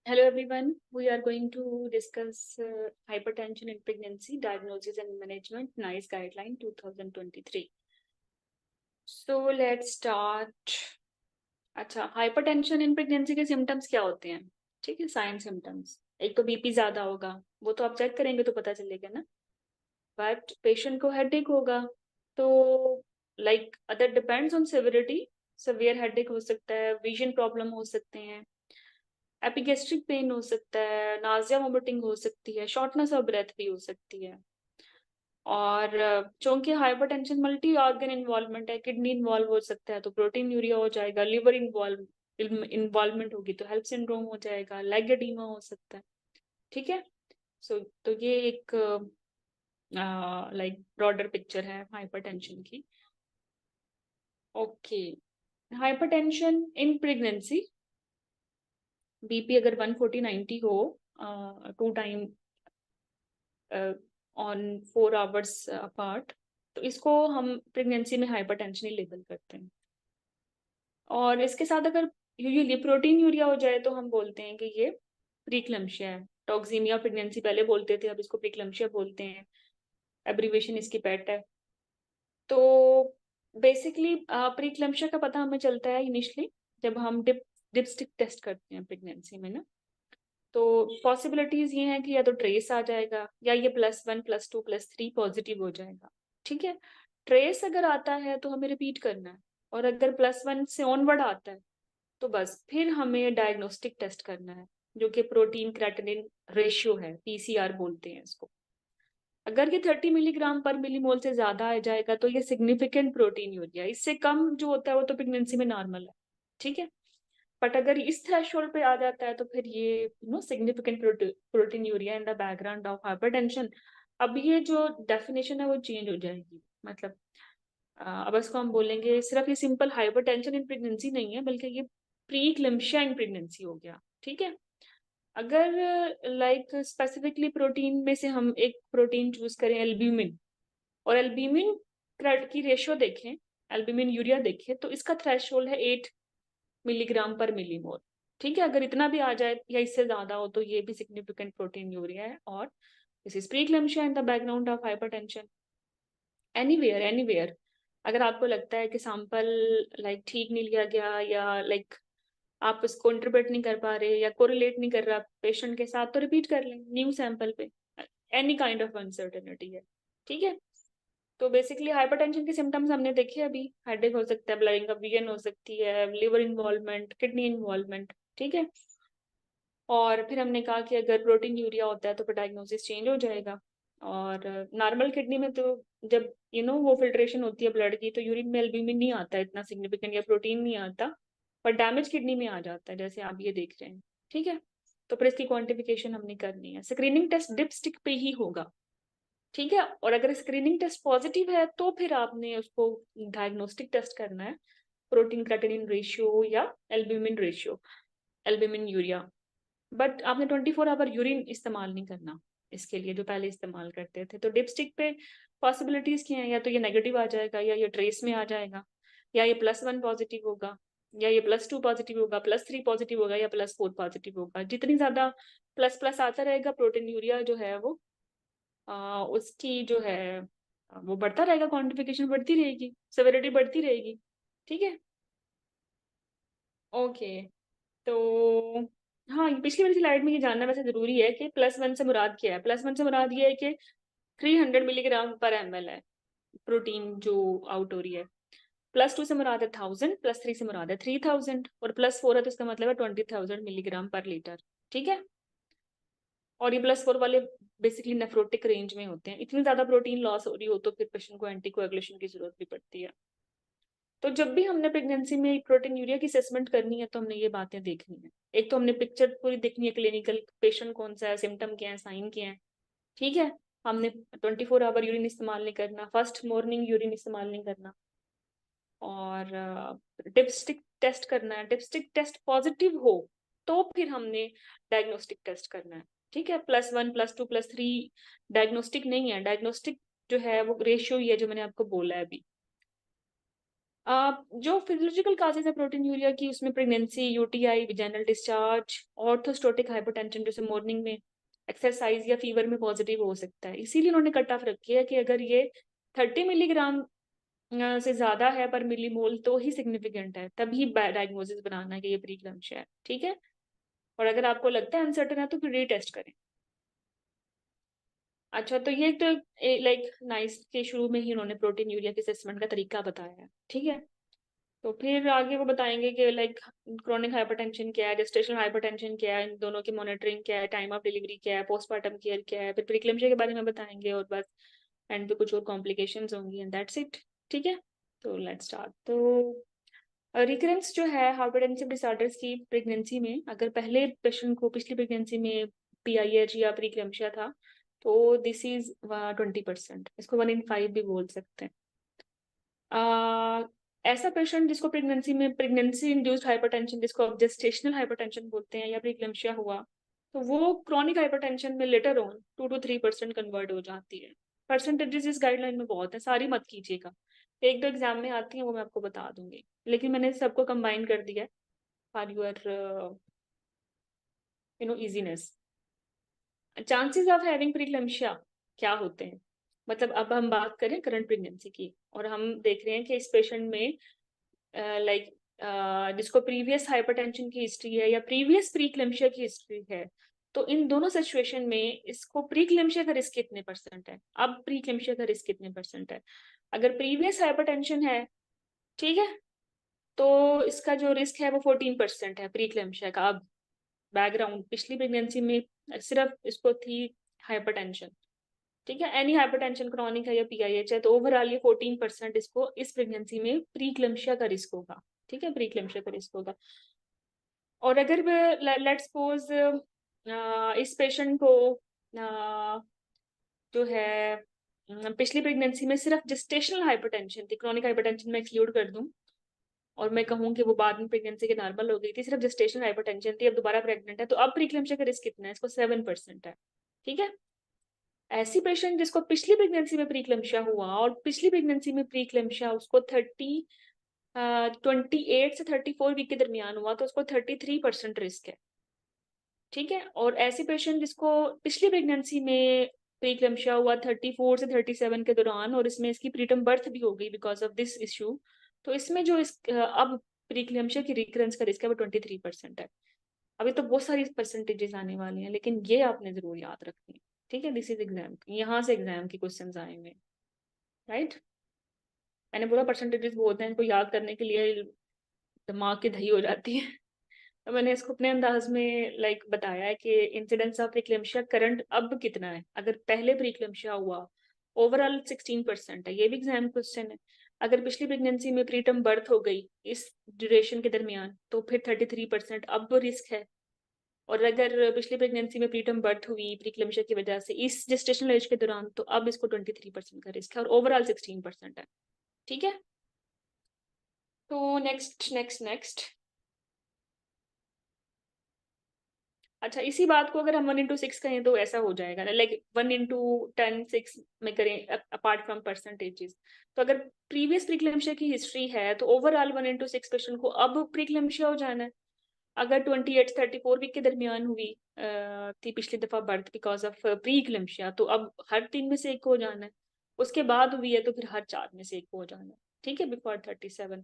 Hello everyone, we are going to discuss hypertension in pregnancy, diagnosis and management, NICE guideline 2023. So let's start. अच्छा, hypertension in pregnancy के symptoms क्या होते हैं? ठीक है, sign symptoms. एक तो बीपी ज्यादा होगा, वो तो आप चेक करेंगे तो पता चलेगा ना। बट पेशेंट को हेडेक होगा, तो like other depends on severity. Severe headache हो सकता है, विजन प्रॉब्लम हो सकते हैं, एपिगेस्ट्रिक पेन हो सकता है, नाजिया वोमिटिंग हो सकती है, शॉर्टनेस ऑफ ब्रेथ भी हो सकती है। और चूंकि हाइपरटेंशन मल्टी ऑर्गन इन्वॉल्वमेंट है, किडनी इन्वॉल्व हो सकता है तो प्रोटीन यूरिया हो जाएगा, लिवर इन्वॉल्वमेंट होगी तो हेल्प सिंड्रोम हो जाएगा, लेग एडीमा हो सकता है। ठीक है। तो ये एक लाइक ब्रॉडर पिक्चर है हाइपरटेंशन की। Okay, hypertension in pregnancy, BP अगर 140/90 हो 2 टाइम ऑन 4 आवर्स अपार्ट, तो इसको हम प्रेगनेंसी में हाइपरटेंशन ही लेबल करते हैं। और इसके साथ अगर यूजुअली प्रोटीन यूरिया हो जाए तो हम बोलते हैं कि ये प्रीक्लम्शिया है। टॉक्सीमिया प्रेगनेंसी पहले बोलते थे, अब इसको प्रीक्लम्शिया बोलते हैं, एब्रीविएशन इसकी पेट है। तो बेसिकली प्रीक्लम्शिया का पता हमें चलता है इनिशियली जब हम डिपस्टिक टेस्ट करते हैं प्रेगनेंसी में ना। तो पॉसिबिलिटीज ये हैं कि या तो ट्रेस आ जाएगा या ये +1 +2 +3 पॉजिटिव हो जाएगा। ठीक है, ट्रेस अगर आता है तो हमें रिपीट करना है, और अगर +1 से ऑनवर्ड आता है तो बस फिर हमें डायग्नोस्टिक टेस्ट करना है, जो कि प्रोटीन क्रेटिनिन रेशियो है, पीसीआर बोलते हैं इसको। अगर ये 30 मिलीग्राम पर मिलीमोल से ज्यादा आ जाएगा तो ये सिग्निफिकेंट प्रोटीन यूरिया, इससे कम जो होता है वो तो प्रेगनेंसी में नॉर्मल है। ठीक है, बट अगर इस थ्रेशोल्ड पे आ जाता है तो फिर ये significant protein urea in the background of hypertension. अब ये जो डेफिनेशन है वो चेंज हो जाएगी। मतलब अब इसको हम बोलेंगे, सिर्फ ये सिंपल हाइपरटेंशन इन प्रेगनेंसी नहीं है, बल्कि ये प्री क्लिम्शिया इन प्रेगनेंसी हो गया। ठीक है, अगर लाइक स्पेसिफिकली प्रोटीन में से हम एक प्रोटीन चूज करें एल्ब्यूमिन, और एल्ब्यूमिन की रेशियो देखें, एल्ब्यूमिन यूरिया देखें, तो इसका थ्रेशोल्ड है 8 मिलीग्राम पर मिलीमोल। ठीक है, अगर इतना भी आ जाए या इससे ज्यादा हो तो ये भी सिग्निफिकेंट प्रोटीन यूरिया है, और this is preeclampsia in the background of hypertension. Anywhere anywhere, अगर आपको लगता है कि सैंपल लाइक ठीक नहीं लिया गया, या लाइक आप इसको इंटरप्रेट नहीं कर पा रहे या कोरिलेट नहीं कर रहा पेशेंट के साथ, तो रिपीट कर लें न्यू सैंपल पे। एनी काइंड ऑफ अनसर्टेनिटी है। ठीक है, तो बेसिकली हाइपरटेंशन के सिम्टम्स हमने देखे अभी। हेडेक हो सकता है, ब्लडिंग ऑफ विजन हो सकती है, लिवर इन्वॉल्वमेंट, किडनी इन्वॉल्वमेंट। ठीक है, और फिर हमने कहा कि अगर प्रोटीन यूरिया होता है तो फिर डायग्नोसिस चेंज हो जाएगा। और नॉर्मल किडनी में तो जब वो फिल्ट्रेशन होती है ब्लड की, तो यूरिन में एल्ब्यूमिन नहीं आता है इतना सिग्निफिकेंट, या प्रोटीन नहीं आता, पर डैमेज किडनी में आ जाता है, जैसे आप ये देख रहे हैं। ठीक है, तो फिर इसकी क्वांटिफिकेशन हमने करनी है। स्क्रीनिंग टेस्ट डिपस्टिक पे ही होगा। ठीक है, और अगर स्क्रीनिंग टेस्ट पॉजिटिव है तो फिर आपने उसको डायग्नोस्टिक टेस्ट करना है, प्रोटीन क्रेटिनिन रेशियो या albumin ratio, albumin urea. But आपने 24 आवर यूरिन इस्तेमाल नहीं करना इसके लिए, जो पहले इस्तेमाल करते थे। तो डिपस्टिक पे पॉसिबिलिटीज क्या हैं, या तो ये नेगेटिव आ जाएगा, या ये ट्रेस में आ जाएगा, या ये +1 पॉजिटिव होगा, या ये +2 पॉजिटिव होगा, +3 पॉजिटिव होगा, या +4 पॉजिटिव होगा। जितनी ज्यादा प्लस प्लस आता रहेगा, प्रोटीन यूरिया जो है वो उसकी जो है वो बढ़ता रहेगा, क्वांटिफिकेशन बढ़ती रहेगी, सेवेरिटी बढ़ती रहेगी। ठीक है, ओके। तो हाँ, ये पिछली वाली स्लाइड में ये जानना वैसे जरूरी है कि +1 से मुराद क्या है। +1 से मुराद ये है कि 300 मिलीग्राम पर ml है प्रोटीन जो आउट हो रही है। +2 से मुराद है 1000, +3 से मुराद है 3000, और +4 है तो इसका मतलब है 20,000 मिलीग्राम पर लीटर। ठीक है, और ये +4 वाले बेसिकली नेफ्रोटिक रेंज में होते हैं। इतनी ज्यादा प्रोटीन लॉस हो रही हो तो फिर पेशेंट को एंटीकोएगुलेशन की जरूरत भी पड़ती है। तो जब भी हमने प्रेगनेंसी में प्रोटीन यूरिया की असेसमेंट करनी है तो हमने ये बातें देखनी है। एक तो हमने पिक्चर पूरी देखनी है, क्लिनिकल पेशेंट कौन सा है, सिम्टम क्या है, साइन क्या है। ठीक है, हमने 24 आवर यूरिन इस्तेमाल नहीं करना, फर्स्ट मॉर्निंग यूरिन इस्तेमाल नहीं करना, और डिपस्टिक टेस्ट करना है। डिपस्टिक टेस्ट पॉजिटिव हो तो फिर हमने डायग्नोस्टिक टेस्ट करना है। ठीक है, +1 +2 +3 डायग्नोस्टिक नहीं है। डायग्नोस्टिक जो है वो रेशियो ही है जो मैंने आपको बोला है अभी। जो फिजियोलॉजिकल काजेज है प्रोटीनूरिया की, उसमें pregnancy, UTI, vaginal discharge, orthostatic hypertension जैसे मॉर्निंग में एक्सरसाइज या फीवर में पॉजिटिव हो सकता है। इसीलिए उन्होंने कट ऑफ रखी है कि अगर ये 30 मिलीग्राम से ज्यादा है पर मिलीमोल तो ही सिग्निफिकेंट है, तभी डायग्नोसिस बनाना है कि ये प्रीक्लैम्सिया है। ठीक है, और अगर आपको लगता है अनसर्टन है तो फिर रीटेस्ट करें। अच्छा, तो ये तो लाइक नाइस के शुरू में ही उन्होंने प्रोटीन यूरिया के असेसमेंट का तरीका बताया है। ठीक है, तो फिर आगे वो बताएंगे कि लाइक क्रोनिक हाइपरटेंशन क्या है, जेस्टेशनल हाइपरटेंशन क्या है, इन दोनों की मॉनिटरिंग क्या है, टाइम ऑफ डिलीवरी क्या है, पोस्टमार्टम केयर क्या है, फिर प्रीक्लेम्सिया के बारे में बताएंगे, और बस एंड पे कुछ और कॉम्प्लिकेशंस होंगी एंड दैट्स इट। ठीक है, तो लेट्स स्टार्ट। तो रिकरेंस जो है हाइपरटेंसिव डिसऑर्डर्स की प्रेगनेंसी में, अगर पहले पेशेंट को पिछली प्रेगनेंसी में पीआईएच या प्रीक्लेम्सिया था तो दिस इज 20%, इसको 1 in 5 भी बोल सकते हैं। ऐसा पेशेंट जिसको प्रेगनेंसी इंड्यूस्ड हाइपरटेंशन, जिसको अब जेस्टेशनल हाइपरटेंशन बोलते हैं, या प्रीक्लेम्सिया हुआ, तो वो क्रॉनिक हाइपरटेंशन में लेटर ऑन 2 to 3% कन्वर्ट हो जाती है। परसेंटेजेस इस गाइडलाइन में बहुत है, सारी मत कीजिएगा, एक दो एग्जाम में आती है वो मैं आपको बता दूंगी, लेकिन मैंने सबको कंबाइन कर दिया है for your easiness. Chances of having preeclampsia क्या होते हैं, मतलब अब हम बात करें करंट प्रेगनेंसी की, और हम देख रहे हैं कि इस पेशेंट में लाइक जिसको प्रीवियस हाइपरटेंशन की हिस्ट्री है या प्रीवियस प्रीक्लेम्सिया की हिस्ट्री है, तो इन दोनों सिचुएशन में इसको प्रीक्लेम्सिया का रिस्क कितने परसेंट है, अब प्रीक्लेम्सिया का रिस्क कितने परसेंट है। अगर प्रीवियस हाइपरटेंशन है, ठीक है, तो इसका जो रिस्क है वो 14% है प्रीक्लेम्सिया का। अब बैकग्राउंड पिछली प्रेगनेंसी में सिर्फ इसको थी हाइपरटेंशन, ठीक है, एनी हाइपरटेंशन क्रॉनिक है या पीआईएच है, तो ओवरऑल ये 14% इसको इस प्रेगनेंसी में प्रीक्लेम्सिया का रिस्क होगा। ठीक है, प्रीक्लेम्सिया का रिस्क होगा। और अगर लेट्स सपोज इस पेशेंट को जो है पिछली प्रेगनेंसी में सिर्फ जेस्टेशनल हाइपरटेंशन थी, क्रॉनिक हाइपरटेंशन में एक्सक्लूड कर दूं, और मैं कहूँ कि वो बाद में प्रेगनेंसी के नॉर्मल हो गई थी, सिर्फ जेस्टेशनल हाइपरटेंशन थी, अब दोबारा प्रेग्नेंट है, तो अब प्रीक्लेम्सिया का रिस्क कितना है, इसको 7% है। ठीक है, ऐसी पेशेंट जिसको पिछली प्रेगनेंसी में प्रीक्लेम्सिया हुआ और पिछली प्रेगनेंसी में प्रीक्लेम्सिया उसको 28 से 34 वीक के दरमियान हुआ, तो उसको 33% रिस्क है। ठीक है, और ऐसी पेशेंट जिसको पिछली प्रेगनेंसी में प्रीक्लेम्सिया हुआ 34 से 37 के दौरान, और इसमें इसकी प्रीटर्म बर्थ भी हो गई बिकॉज ऑफ दिस इश्यू, तो इसमें जो अब प्रीक्लेम्सिया की रिकरेंस का रिस्क है वो 23% है। अभी तो बहुत सारी परसेंटेजेस आने वाली हैं, लेकिन ये आपने जरूर याद रखनी है। ठीक है, दिस इज एग्जाम, यहाँ से एग्जाम के क्वेश्चंस आएंगे, राइट। मैंने बोला परसेंटेजेस बहुत हैं, इनको याद करने के लिए दिमाग की दही हो जाती है। तो मैंने इसको अपने अंदाज में लाइक बताया है कि इंसिडेंस ऑफ प्रीक्लेम्सिया करंट अब कितना है, अगर पहले प्रीक्लेम्सिया हुआ ओवरऑल 16% है, ये भी एग्जाम क्वेश्चन है। अगर पिछली प्रेगनेंसी में प्रीटर्म बर्थ हो गई इस ड्यूरेशन के दरमियान, तो फिर 33% अब रिस्क है। और अगर पिछली प्रेगनेंसी में प्रीटर्म बर्थ हुई प्रीक्लेम्सिया की वजह से इस जेस्टेशनल एज के दौरान, तो अब इसको 23% का रिस्क है, और ओवरऑल 16% है। ठीक है, तो नेक्स्ट नेक्स्ट नेक्स्ट। अच्छा, इसी बात को अगर हम 1 into 6 करें तो ऐसा हो जाएगा ना, लाइक 1 into 10 6 में करें अपार्ट फ्रॉम परसेंटेजेस। तो अगर प्रीवियस प्रीक्लेम्सिया की हिस्ट्री है तो ओवरऑल 1 into 6 पेशेंट को अब प्रीक्लेम्सिया हो जाना है। अगर 28 34 वीक के दरमियान हुई थी पिछली दफा बर्थ बिकॉज ऑफ प्रीक्लेम्सिया, तो अब हर 3 में से एक को हो जाना है। उसके बाद हुई है तो फिर हर 4 में से एक को हो जाना है। ठीक है, बिफोर 37।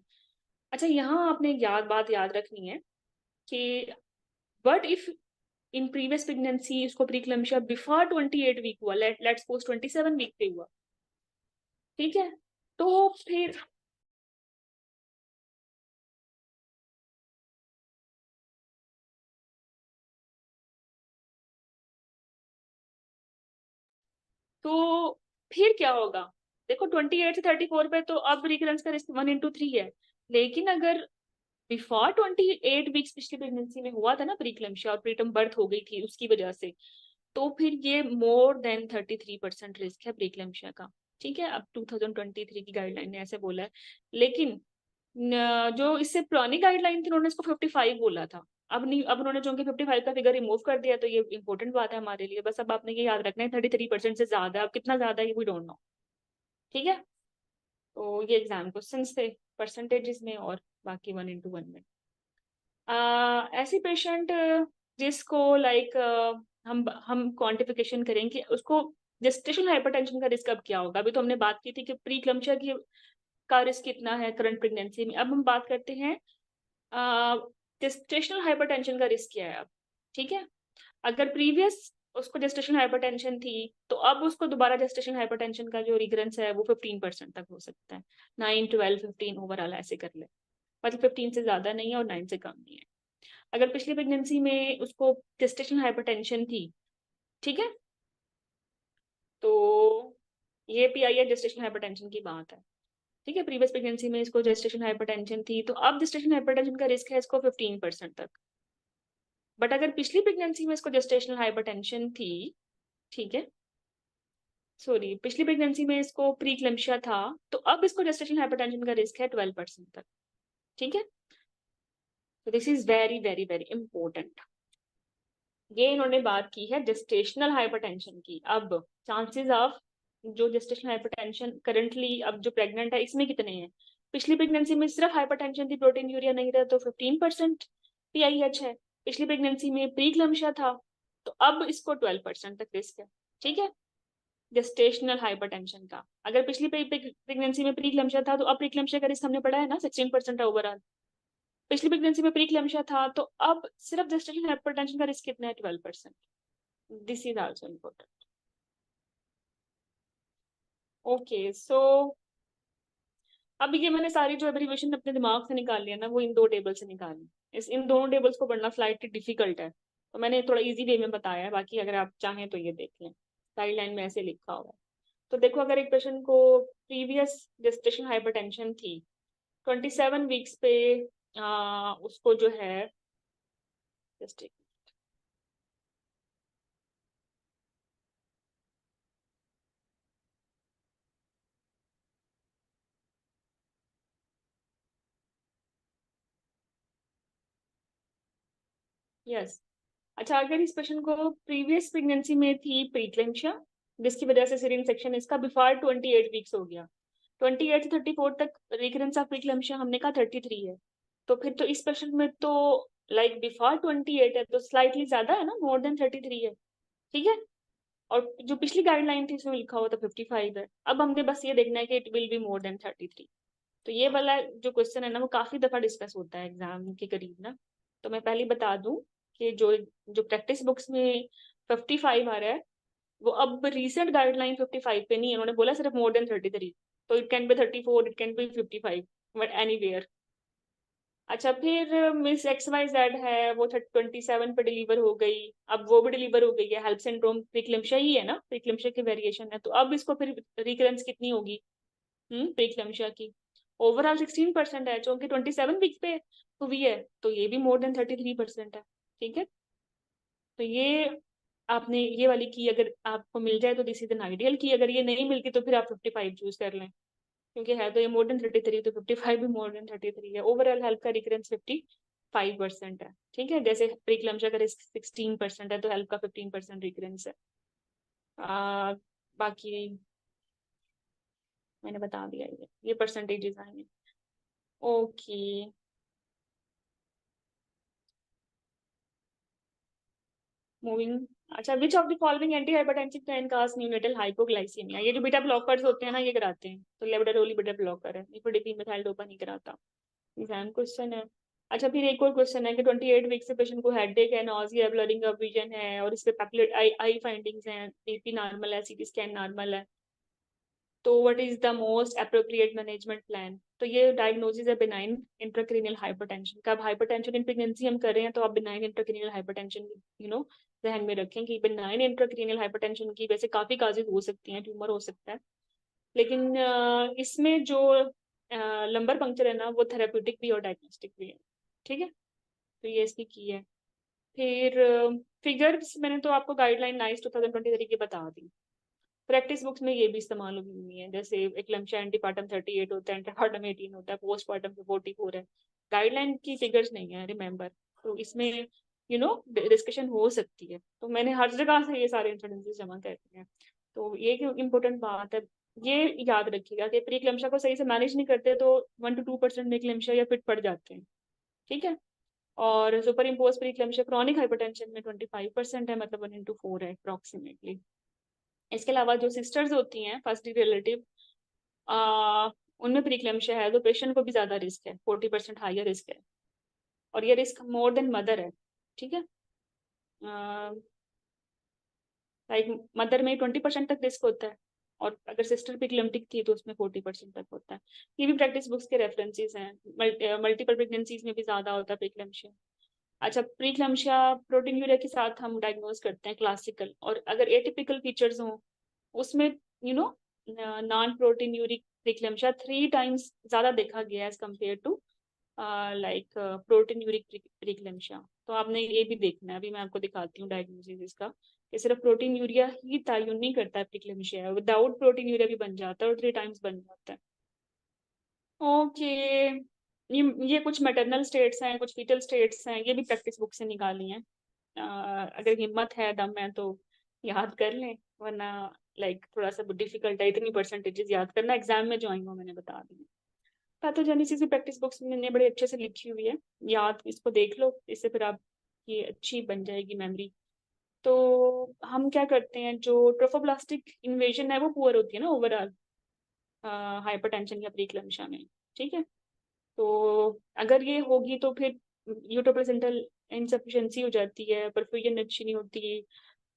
अच्छा, यहाँ आपने एक बात याद रखनी है कि but if in previous pregnancy उसको प्रीक्लेम्सिया बिफोर 28 वीक हुआ, लेट्स सपोज 27 वीक पे हुआ, ठीक है, तो फिर तो फिर क्या होगा, देखो 28 से 34 पे तो अब रिकरेंस का रिस्क 1 into 3 है, लेकिन अगर बिफोर 28 वीक्स पिछली प्रेगनेंसी में हुआ था ना प्रीक्लेम्सिया और प्रीटर्म बर्थ हो गई थी उसकी वजह से, तो फिर ये मोर देन 33% रिस्क है प्रीक्लेम्सिया का। ठीक है, अब 2023 की गाइडलाइन ने ऐसे बोला है, लेकिन जो इससे पुरानी गाइडलाइन थी उन्होंने इसको 55 बोला था। अब नहीं, अब उन्होंने चूंकि 55 का फिगर रिमूव कर दिया, तो ये इंपॉर्टेंट बात है हमारे लिए, बस अब आपने ये याद रखना है 33% से ज्यादा, अब कितना ज्यादा है वी डोंट नो। ठीक है, तो ये एग्जाम क्वेश्चन थे। परसेंटेजेस में और बाकी 1:1 में। ऐसे पेशेंट जिसको लाइक हम क्वांटिफिकेशन करें कि उसको जेस्टेशनल हाइपरटेंशन का रिस्क अब क्या होगा। अभी तो हमने बात की थी कि प्री क्लम्पशा की का रिस्क कितना है करंट प्रेगनेंसी में। अब हम बात करते हैं जेस्टेशनल हाइपरटेंशन का रिस्क क्या है अब। ठीक है, अगर प्रीवियस उसको जेस्टेशनल हाइपरटेंशन थी तो अब उसको दोबारा जेस्टेशनल हाइपरटेंशन का जो रिकरेंस है वो 15% तक हो सकता है। 9, 12, 15 ओवरऑल ऐसे कर ले, मतलब 15 से ज्यादा नहीं है और 9 से कम नहीं है। अगर पिछली प्रेगनेंसी में उसको जेस्टेशनल हाइपरटेंशन थी, ठीक है, तो ये पीआई है जेस्टेशनल हाइपरटेंशन की बात है। ठीक है, प्रीवियस प्रेगनेंसी में इसको जेस्टेशनल हाइपरटेंशन थी तो अब जेस्टेशनल हाइपरटेंशन का रिस्क है इसको 15% तक। बट अगर पिछली प्रेगनेंसी में इसको जेस्टेशनल हाइपरटेंशन थी, ठीक है, सॉरी, पिछली प्रेगनेंसी में इसको प्री क्लैम्सिया था तो अब इसको जेस्टेशनल हाइपरटेंशन का रिस्क है 12% तक। ठीक है, तो this is very very very important. ये इन्होंने बात की है जेस्टेशनल हाइपरटेंशन की। अब चांसेस ऑफ जो जेस्टेशनल हाइपरटेंशन करंटली अब जो प्रेग्नेंट है इसमें कितने हैं। पिछली प्रेगनेंसी में सिर्फ हाइपरटेंशन थी, प्रोटीन यूरिया नहीं था, तो 15% पीआईएच है। पिछली प्रेगनेंसी में प्री क्लैम्सिया था तो अब इसको 12% तक रिस्क है। ठीक है, जेस्टेशनल हाइपरटेंशन का। अगर पिछली प्रेगनेंसी में प्री क्लैम्सिया था तो अब प्री क्लैम्सिया का रिस्क हमने पढ़ा है ना, 16% है ओवरऑल। पिछली प्रेगनेंसी में प्री क्लैम्सिया था तो अब सिर्फ जेस्टेशनल हाइपरटेंशन का रिस्क कितना है, 12%। This is also important. Okay, so अब ये मैंने सारी जो एब्रीविएशन अपने दिमाग से निकाल लिया ना, वो इन दो टेबल से निकाली। इन दोनों टेबल्स को पढ़ना स्लाइटली डिफिकल्ट है, तो मैंने थोड़ा इजी वे में बताया है। बाकी अगर आप चाहें तो ये देख लें, गाइडलाइन में ऐसे लिखा हुआ है। तो देखो, अगर एक पेशेंट को प्रीवियस जेस्टेशनल हाइपरटेंशन थी 27 वीक्स पे, उसको जो है just यस, अच्छा, अगर इस पेशेंट को प्रीवियस प्रेगनेंसी में थी प्रीक्लेम्शिया जिसकी वजह से सीरियन सेक्शन इसका बिफोर 28 वीक्स हो गया, 28 से 34 तक रिकरेंस ऑफ प्रीक्लेम्शिया हमने कहा 33 है, तो फिर तो इस पेशेंट में तो लाइक बिफोर 28 है तो स्लाइटली ज्यादा है ना, मोर देन 33 है। ठीक है, और जो पिछली गाइडलाइन थी उसमें लिखा हुआ था 55 है। अब हमने बस ये देखना है कि it will be more than 33। तो ये वाला जो क्वेश्चन है ना वो काफी दफा डिस्कस होता है एग्जाम के करीब ना। तो मैं पहले बता दूं कि जो जो प्रैक्टिस बुक्स में 55 आ रहा है वो अब रीसेंट गाइडलाइन 55 पे नहीं है, उन्होंने बोला सिर्फ मोर देन 33। तो it can be 34, it can be 55, but anywhere. अच्छा, फिर मिस XYZ है, वो 27 पे डिलीवर हो गई, अब वो भी डिलीवर हो गई है, हेल्प सिंड्रोम प्रीक्लेम्शिया ही है ना, प्रीक्लेम्शिया की वेरिएशन है, तो अब इसको फिर रिकरेंस कितनी होगी प्रीक्लेम्शिया की। ओवरऑल 16% है, जो कि 27 वीक पे हुई है, तो ये भी मोर देन 33% है। ठीक है, तो ये आपने ये वाली की अगर आपको मिल जाए तो दिस इज एन आइडियल की, अगर ये नहीं मिलती तो फिर आप 55 चूज कर लें, क्योंकि है तो ये मोर देन 33, तो 55 भी मोर देन 33 है। ओवरऑल हेल्प का रिकरेंस 55% है। ठीक है, जैसे प्रीक्लम्सिया का रिस्क 16% है तो हेल्प का 15% रिकरेंस है। बाकी मैंने बता दिया, ये परसेंटेजेस आएंगे। Okay, moving. अच्छा, which of the following antihypertensive can cause neonatal hypoglycaemia. ये जो बीटा ब्लॉकर्स होते हैं ना ये कराते हैं, तो लेवोडेरोल बीटा ब्लॉकर है, निफोडिपिन मेथाइल डोपा नहीं कराता। एग्जाम क्वेश्चन है। अच्छा, फिर एक और क्वेश्चन है कि 28 वीक से पेशेंट को हेडेक है, नॉजिया, ब्लरिंग ऑफ विजन है और इस पे पैपुलेट आई फाइंडिंग्स हैं, बीपी नॉर्मल है, सीटी स्कैन नॉर्मल है, तो what is the most appropriate management plan. तो ये डायग्नोसिस है बिनाइन इंट्राक्रेनियल हाइपरटेंशन का। अब हाइपरटेंशन इन प्रेगनेंसी हम कर रहे हैं तो आप बिनाइन इंट्राक्रेनियल हाइपरटेंशन ध्यान में रखें कि बिनाइन इंट्राक्रेनियल हाइपरटेंशन की वैसे काफी काजेज हो सकती हैं, ट्यूमर हो सकता है, लेकिन इसमें जो लंबर पंक्चर है ना वो थेराप्यूटिक भी और डायग्नोस्टिक भी है। ठीक है, तो ये इसकी की है। फिर फिगर्स मैंने तो आपको गाइडलाइन नाइस 2023 की बता दी। प्रैक्टिस बुक्स में ये भी इस्तेमाल होगी हुई है, जैसे एक्लम्शिया एंटीपार्टम 38 होता है, एंटीपार्टम 18 होता है, पोस्टपार्टम 44 है। गाइडलाइन की फिगर्स नहीं है, रिमेम्बर। तो इसमें डिस्कशन हो सकती है, तो मैंने हर जगह से ये सारे इंसिडेंसेस जमा कर दिए हैं। तो ये इम्पोर्टेंट बात है, ये याद रखिएगा कि प्रीक्लैम्सिया को सही से मैनेज नहीं करते तो 1 to 2% में क्लैम्सिया या फिट पड़ जाते हैं, ठीक है। और super impose pre-eclampsia chronic hypertension में 25% है, मतलब 1/4 है अप्रोक्सीमेटली। इसके अलावा जो सिस्टर्स होती हैं फर्स्ट डिग्री रिलेटिव, उनमें प्रीक्लैम्सिया है तो पेशेंट को भी ज्यादा रिस्क है, 40% हाइयर रिस्क है, और ये रिस्क मोर देन मदर है, ठीक है। लाइक मदर में 20% तक रिस्क होता है, और अगर सिस्टर प्रीक्लैम्टिक थी तो उसमें 40% तक होता है। ये भी प्रैक्टिस बुक्स के रेफरेंसेस हैं। मल्टीपल प्रेगनेंसीज में भी ज्यादा होता है प्रीक्लैम्सिया। अच्छा, प्रीक्लैम्सिया प्रोटीन यूरिया के साथ हम डायग्नोज करते हैं क्लासिकल, और अगर एटिपिकल फीचर्स हों उसमें you know non proteinuric preeclampsia 3 times ज्यादा देखा गया है as compare to like proteinuric preeclampsia. तो आपने ये भी देखना है, अभी मैं आपको दिखाती हूँ डायग्नोसिस इसका, कि सिर्फ प्रोटीन यूरिया ही तयन नहीं करता है प्रीक्लैम्सिया, विदाउट प्रोटीन यूरिया भी बन जाता है और 3 टाइम्स बन जाता है। ओके, ये कुछ मैटरनल स्टेट्स हैं, कुछ फीटल स्टेट्स हैं, ये भी प्रैक्टिस बुक से निकाली हैं। अगर हिम्मत है, दम है तो याद कर लें, वरना लाइक थोड़ा सा डिफिकल्ट है, इतनी परसेंटेजेस याद करना, एग्जाम में जो आएंगे वो मैंने बता दी। पैथोजेनेसिस भी प्रैक्टिस बुक्स में मैंने बड़े अच्छे से लिखी हुई है, याद इसको देख लो, इससे फिर आप ये अच्छी बन जाएगी मेमोरी। तो हम क्या करते हैं, जो ट्रोफोब्लास्टिक इन्वेजन है वो पुअर होती है ना ओवरऑल हाइपरटेंशन या प्रीक्लैम्सिया में, ठीक है। तो अगर ये होगी तो फिर यूट्रोप्लेसेंटल इनसफिशिएंसी हो जाती है, परफ्यूजन अच्छी नहीं होती,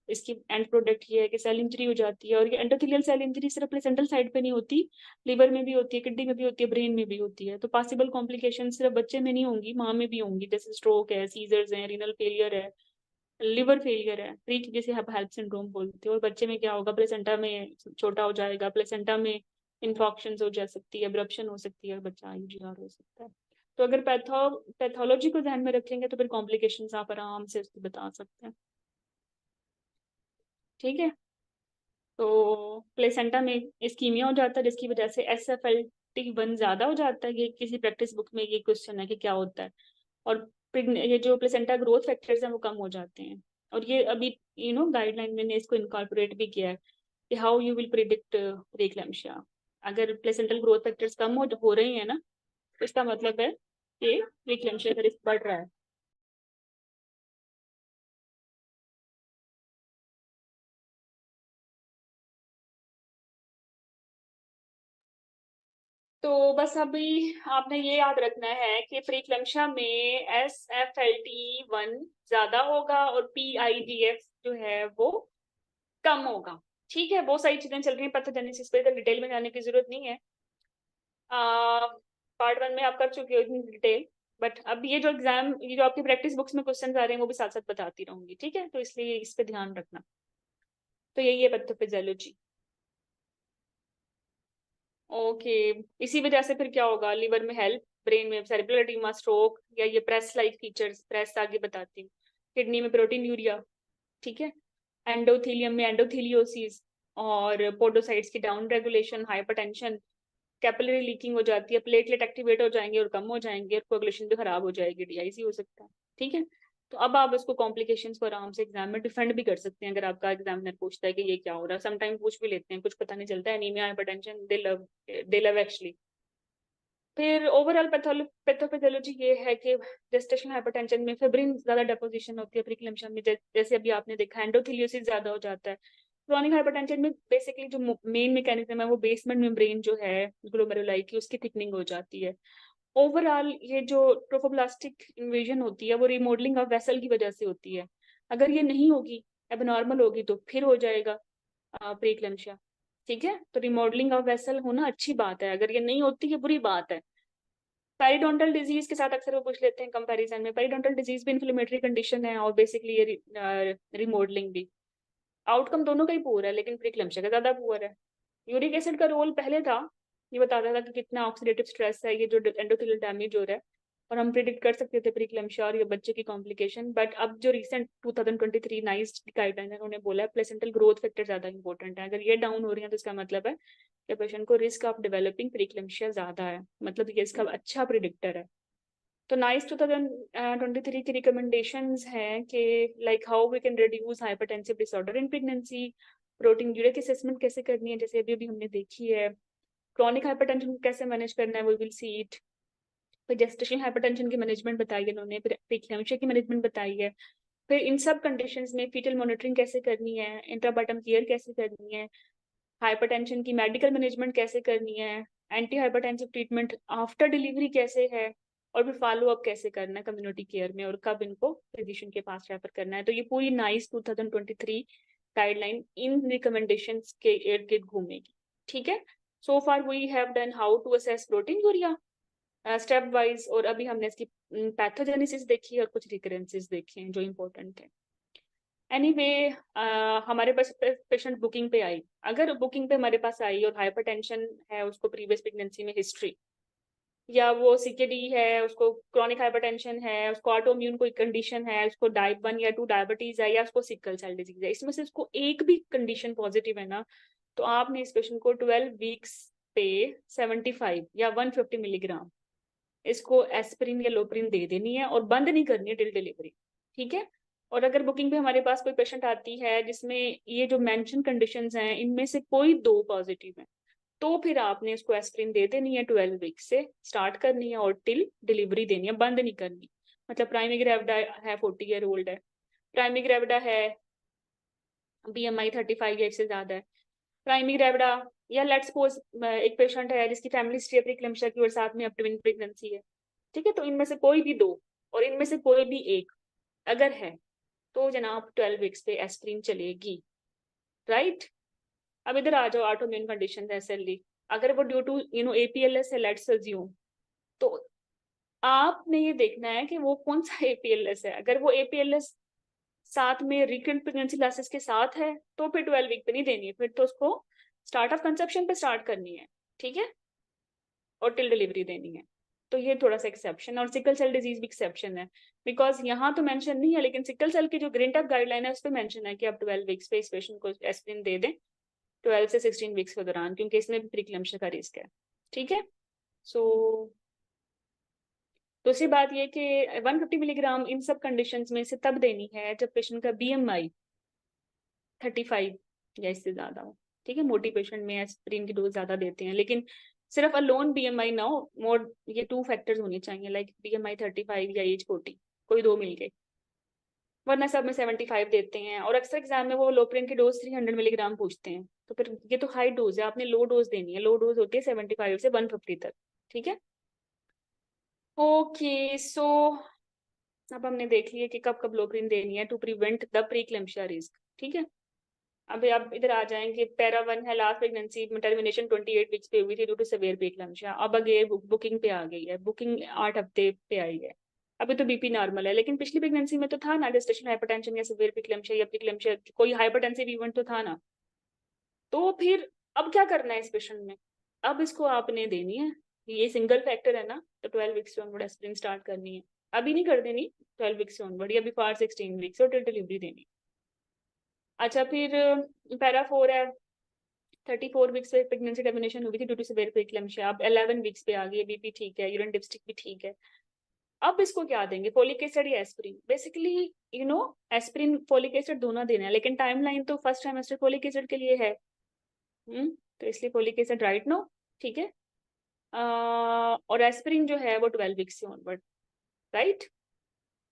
इसकी एंड प्रोडक्ट ये है कि सेल इंजरी हो जाती है, और ये एंडोथेलियल सेल इंजरी सिर्फ प्लेसेंटल साइड पे नहीं होती, लिवर में भी होती है, किडनी में भी होती है, ब्रेन में भी होती है। तो पॉसिबल कॉम्प्लिकेशन सिर्फ बच्चे में नहीं होंगी, माँ में भी होंगी, जैसे स्ट्रोक है, सीजर्स हैं, रीनल फेलियर है, लिवर फेलियर है, प्री जैसे आप हेल्प सिंड्रोम बोलते हो। और बच्चे में क्या होगा, प्लेसेंटा में छोटा हो जाएगा, प्लेसेंटा में इन्फॉक्शन हो जा सकती है, एब्रप्शन हो सकती है, बच्चा यूजीआर हो सकता है। तो अगर पैथोलॉजी को ध्यान में रखेंगे तो फिर कॉम्प्लिकेशंस आप आराम से उसकी बता सकते हैं, ठीक है। तो प्लेसेंटा में इस्कीमिया हो जाता है, जिसकी वजह से SFLT1 ज्यादा हो जाता है। ये किसी प्रैक्टिस बुक में ये क्वेश्चन है कि क्या होता है। और ये जो प्लेसेंटा ग्रोथ फैक्टर्स हैं वो कम हो जाते हैं, और ये अभी गाइडलाइन में इसको इनकॉर्पोरेट भी किया है कि how you will predict pre-eclampsia. अगर प्लेसेंटल ग्रोथ फैक्टर्स कम हो रही है ना, तो इसका मतलब है कि प्रीक्लैम्सिया का रिस्क बढ़ रहा है। तो बस अभी आपने ये याद रखना है कि प्रीक्लैम्सिया में SFLT1 ज्यादा होगा और PIGF जो है वो कम होगा, ठीक है। बहुत सारी चीजें चल रही हैं पैथोजेनेसिस पे, तो डिटेल में जाने की जरूरत नहीं है। पार्ट 1 में आप कर चुके हो इतनी डिटेल, बट अब ये जो आपकी प्रैक्टिस बुक्स में क्वेश्चन आ रहे हैं वो भी साथ साथ बताती रहूंगी, ठीक है। तो इसलिए इस पे ध्यान रखना। तो यही है पैथोफिजियोलॉजी। ओके, इसी वजह से फिर क्या होगा, लिवर में हेल्प, ब्रेन में सेरेब्रल एडीमा, स्ट्रोक, या ये प्रेस लाइक फीचर्स, प्रेस आगे बताती हूँ, किडनी में प्रोटीन यूरिया, ठीक है, एंडोथेलियम में एंडोथेलियोसिस, और पोडोसाइट्स की down regulation, hypertension, capillary leaking हो जाती है, प्लेटलेट एक्टिवेट हो जाएंगे और कम हो जाएंगे, और कोगुलेशन भी खराब हो जाएगी, DIC हो सकता है, ठीक है। तो अब आप इसको कॉम्प्लिकेशंस को आराम से एग्जाम में डिफेंड भी कर सकते हैं, अगर आपका एग्जामिनर पूछता है कि ये क्या हो रहा है। समटाइम पूछ भी लेते हैं, कुछ पता नहीं चलता है, एनीमिया, हाइपरटेंशन, दे लव एक्चुअली। फिर ओवरऑल पैथोपैथोलॉजी ये है कि जेस्टेशनल हाइपरटेंशन में फिब्रिन ज्यादा डेपोजिशन होती है, प्रीक्लैम्सिया में जैसे अभी आपने देखा एंडोथेलियोसिस ज्यादा हो जाता है। क्रॉनिक हाइपरटेंशन में बेसिकली जो मेन मैकेनिज्म है वो बेसमेंट मेम्ब्रेन जो है ग्लोमेरुलाई की, उसकी थिकनिंग हो जाती है। ओवरऑल ये जो ट्रोफोब्लास्टिक इन्वेजन होती है वो रिमॉडलिंग ऑफ वेसल की वजह से होती है। अगर ये नहीं होगी, एबनॉर्मल होगी, तो फिर हो जाएगा प्रीक्लैम्सिया, ठीक है। तो रिमॉडलिंग ऑफ वेसल होना अच्छी बात है, अगर ये नहीं होती ये बुरी बात है। पेरिडोंटल डिजीज के साथ अक्सर वो पूछ लेते हैं कंपैरिजन में, पेरिडोंटल डिजीज भी इन्फ्लेमेटरी कंडीशन है, और बेसिकली ये रिमॉडलिंग भी, आउटकम दोनों का ही पुअर है, लेकिन प्रीक्लैम्सिया का ज्यादा पुअर है। यूरिक एसिड का रोल पहले था, ये बताता था कि कितना ऑक्सीडेटिव स्ट्रेस है, ये जो एंडोथेलियल डैमेज हो रहा है, और हम प्रिडिक्ट कर सकते थे प्रीक्लैम्सिया और ये बच्चे की कॉम्प्लिकेशन। बट अब जो रिसेंट 2023 नाइस गाइडलाइन है, उन्होंने बोला है प्लेसेंटल ग्रोथ फैक्टर ज्यादा इंपॉर्टेंट है, अगर ये डाउन हो रही है तो इसका मतलब है कि पेशेंट को रिस्क ऑफ डेवलपिंग प्रीक्लैम्सिया ज्यादा है, मतलब ये इसका अच्छा प्रिडिक्टर है। तो नाइस 2023 की रिकमेंडेशंस हैं कि like how we can reduce hypertensive disorder in pregnancy, proteinuria की असेसमेंट कैसे करनी है, जैसे अभी अभी हमने देखी है। क्रॉनिक हाइपरटेंशन को कैसे मैनेज करना है, वो विल सी इट। फिर जेस्टेशनल हाइपरटेंशन की मैनेजमेंट बताई है उन्होंने, फिर प्रीक्लैम्सिया की मैनेजमेंट बताई है। फिर इन सब कंडीशंस में फीटल मॉनिटरिंग कैसे करनी है, इंट्राबॉटम केयर कैसे करनी है, हाइपरटेंशन की मेडिकल मैनेजमेंट कैसे करनी है, anti hypertensive treatment after delivery कैसे है, और फिर फॉलो अप कैसे करना है कम्युनिटी केयर में, और कब इनको फिजिशियन के पास रेफर करना है। तो ये पूरी नाइस 2023 गाइडलाइन इन रिकमेंडेशंस के इर्द गिर्द घूमेगी। ठीक है, so far we have done how to assess proteinuria stepwise, और अभी हमने इसकी पैथोजेनेसिस देखी और कुछ रिकरेंसेस देखे हैं जो इम्पोर्टेंट है। एनीवे हमारे पास पेशेंट बुकिंग पे आई, अगर बुकिंग पे हमारे पास आई और हाइपरटेंशन है, उसको प्रीवियस प्रेगनेंसी में हिस्ट्री, या वो सीकेडी है, उसको क्रॉनिक हाइपरटेंशन है, उसको ऑटोइम्यून कोई कंडीशन है, उसको टाइप 1 या 2 डायबिटीज है, या उसको सिकल सेल डिजीज है, इसमें से उसको एक भी कंडीशन पॉजिटिव है ना, तो आपने इस पेशेंट को 12 वीक्स पे 75 या 150 मिलीग्राम इसको एस्पिरिन या लोप्रिन दे देनी है, और बंद नहीं करनी है टिल डिलीवरी। ठीक है, और अगर बुकिंग पे हमारे पास कोई पेशेंट आती है जिसमें ये जो मेंशन कंडीशंस हैं इनमें से कोई 2 पॉजिटिव है, तो फिर आपने इसको एस्पिरिन दे देनी है, 12 वीक से स्टार्ट करनी है और टिल डिलीवरी देनी है, बंद नहीं करनी। मतलब प्राइमरी ग्रेविडा है, 40 ईयर ओल्ड है, प्राइमरी ग्रेविडा है, BMI 35 या इससे ज्यादा है, प्राइमरी ग्रेविडा, या लेट्स सपोज एक पेशेंट है जिसकी फैमिली हिस्ट्री प्रीक्लैम्सिया की और साथ में ट्विन प्रेगनेंसी है। ठीक है, तो इनमें से कोई भी 2 और इनमें से कोई भी एक अगर है, तो जनाब 12 वीक्स पे एस्पिरिन चलेगी। राइट, अब इधर आ जाओ, ऑटोइम्यून कंडीशन है SLE, अगर वो ड्यू टू APLS है, लेट्स अज्यूम, तो आपने ये देखना है कि वो कौन सा APLS है। अगर वो APLS साथ में रिकरेंट प्रेगनेंसी लॉसेस के साथ है, तो फिर 12 वीक पे नहीं देनी है, फिर तो उसको स्टार्ट ऑफ कंसेप्शन पे स्टार्ट करनी है। ठीक है, और टिल डिलीवरी देनी है। तो ये थोड़ा सा एक्सेप्शन, और सिकल सेल डिजीज भी एक्सेप्शन है, बिकॉज यहाँ तो मेंशन नहीं है, लेकिन सिकल सेल की जो ग्रीन टैप गाइडलाइन है उस पर मेंशन है कि आप 12 वीक्स पे इस पेशेंट को एस्पिरिन दे दें 12 से 16 वीक्स के दौरान, क्योंकि इसमें भी प्रीक्लैम्सिया का रिस्क है। ठीक है, सो दूसरी बात ये कि 150 मिलीग्राम इन सब कंडीशंस में से तब देनी है जब पेशेंट का BMI 35 या इससे ज्यादा हो। ठीक है, मोटी पेशेंट में एस्पिरिन की डोज ज्यादा देते हैं, लेकिन सिर्फ अलोन BMI ना हो, मोर ये 2 फैक्टर्स होने चाहिए, लाइक BMI 35 या एज 40, कोई 2 मिल गए, वरना सब में 75 देते हैं। और अक्सर एग्जाम में वो लोप्रिन की डोज 300 मिलीग्राम पूछते हैं, तो फिर ये तो हाई डोज है, आपने लो डोज देनी है, लो डोज होती है 75 से 150 तक। ठीक है, ओके, सो अब हमने देख लिया कि कब कब लोप्रिन देनी है to prevent the preeclampsia risk. ठीक है, अभी आप इधर आ जाएंगे, पैरा 1 है, लास्ट प्रेगनेंसी टर्मिनेशन 28 वीक्स पे हुई थी ड्यू टू सेवियर प्रीक्लैम्सिया, अब अगे बुकिंग पे आ गई है, बुकिंग 8 हफ्ते पे आई है, अभी तो BP नॉर्मल है, लेकिन पिछली प्रेगनेंसी में तो था ना जेस्टेशनल हाइपरटेंशन या सेवियर प्रीक्लैम्सिया या प्रीक्लैम्सिया, कोई हाइपरटेंसिव इवेंट तो था ना। तो फिर अब क्या करना है इस पेशेंट में, अब इसको आपने देनी है, ये सिंगल फैक्टर है ना, तो 12 वीक्स से ऑनवर्ड एस्पिरिन स्टार्ट करनी है, अभी नहीं कर देनी, 12 वीक्स से ऑनवर्ड या बिफोर 16 वीक्स और टिल डिलीवरी देनी। अच्छा, फिर पैरा 4 है, 34 वीक्स पे प्रेगनेंसी टर्मिनेशन हुई थी ड्यू टू सेवियर प्रीक्लैम्सिया, अब 11 वीक्स पे आ गई है, BP ठीक है, यूरिन डिप्स्टिक भी ठीक है। अब इसको क्या देंगे, फोलिक एसिड या aspirin, basically aspirin folic acid दोनों देना है, लेकिन टाइमलाइन तो फर्स्ट ट्राइमेस्टर फोलिक एसिड के लिए है। तो इसलिए फोलिक एसिड राइट नो। ठीक है, और एस्पिरिन जो है वो 12 वीक्स से ऑनवर्ड। राइट,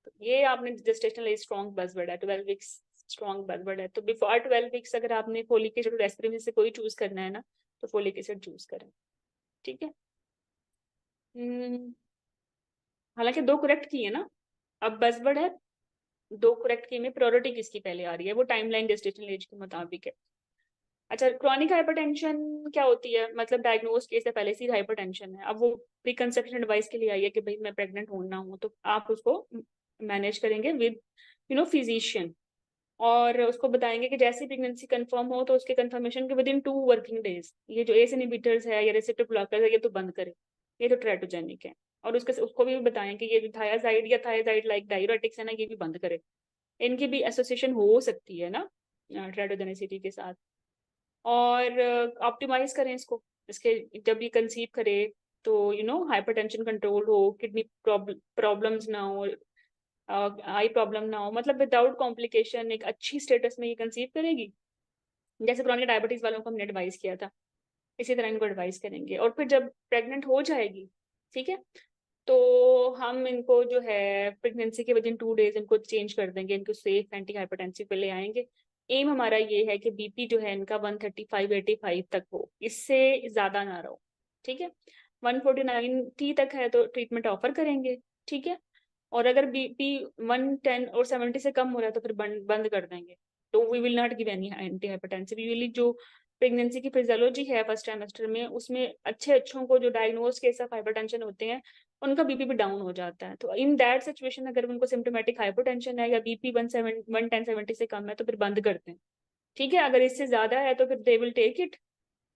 तो ये आपने जेस्टेशनल एज स्ट्रॉन्ग बज़वर्ड है, 12 वीक्स स्ट्रॉन्ग बज़वर्ड है, तो बिफोर 12 वीक्स अगर आपने फोलिक एसिड और एस्पिरिन से कोई चूज करना है ना, तो फोलिक एसिड चूज करें। ठीक है, हालांकि 2 करेक्ट की है ना, अब बज़वर्ड है, 2 करेक्ट की में प्रायोरिटी किसकी पहले आ रही है, वो टाइमलाइन जेस्टेशनल एज के मुताबिक है। अच्छा, क्रॉनिक हाइपरटेंशन क्या होती है, मतलब डायग्नोज केस से पहले से हाइपरटेंशन है, अब वो प्री कंसेप्शन एडवाइस के लिए आई है कि भाई मैं प्रेग्नेंट होना हूँ, तो आप उसको मैनेज करेंगे विद फिजिशियन, और उसको बताएंगे कि जैसे प्रेगनेंसी कंफर्म हो तो उसके कंफर्मेशन के विद इन 2 वर्किंग डेज ये जो एस इनहिबिटर्स है या रिसेप्टर ब्लॉकर्स है ये तो बंद करे, ये तो ट्रेटोजेनिक है, और उसको भी बताएं कि ये जो थायाजाइड या थायाजाइड लाइक डायूरेटिक्स है ना, ये भी बंद करे, इनकी भी एसोसिएशन हो सकती है ना ट्रेटोजेनिसिटी के साथ, और ऑप्टिमाइज करें इसको, इसके जब ये कंसीव करे तो हाइपरटेंशन कंट्रोल हो, किडनी प्रॉब्लम्स ना हो, आई प्रॉब्लम ना हो, मतलब विदाउट कॉम्प्लिकेशन एक अच्छी स्टेटस में ये कंसीव करेगी, जैसे क्रॉनिक डायबिटीज वालों को हमने एडवाइस किया था, इसी तरह इनको एडवाइस करेंगे। और फिर जब प्रेग्नेंट हो जाएगी, ठीक है, तो हम इनको जो है प्रेगनेंसी के विदिन 2 डेज इनको चेंज कर देंगे, इनको सेफ एंटी हाइपरटेंसिव पे ले आएंगे। एम हमारा ये है कि बीपी जो है इनका 135/85 तक हो, इससे ज्यादा ना रहो, ठीक है। 149 तक है तो ट्रीटमेंट ऑफर करेंगे, ठीक है। और अगर बीपी 110 और 70 से कम हो रहा है तो फिर बंद कर देंगे। तो we will not give any anti hypertensive. Usually जो प्रेगनेंसी की फिजियोलॉजी है फर्स्ट ट्राइमेस्टर में, उसमें अच्छों को जो डायग्नोज केस ऑफ हाइपरटेंशन होते हैं उनका बीपी भी डाउन हो जाता है। तो इन दैट सिचुएशन अगर उनको सिम्टोमेटिक हाइपरटेंशन है या बीपी 110/70 से कम है तो फिर बंद करते हैं, ठीक है। अगर इससे ज्यादा है तो फिर दे विल टेक इट।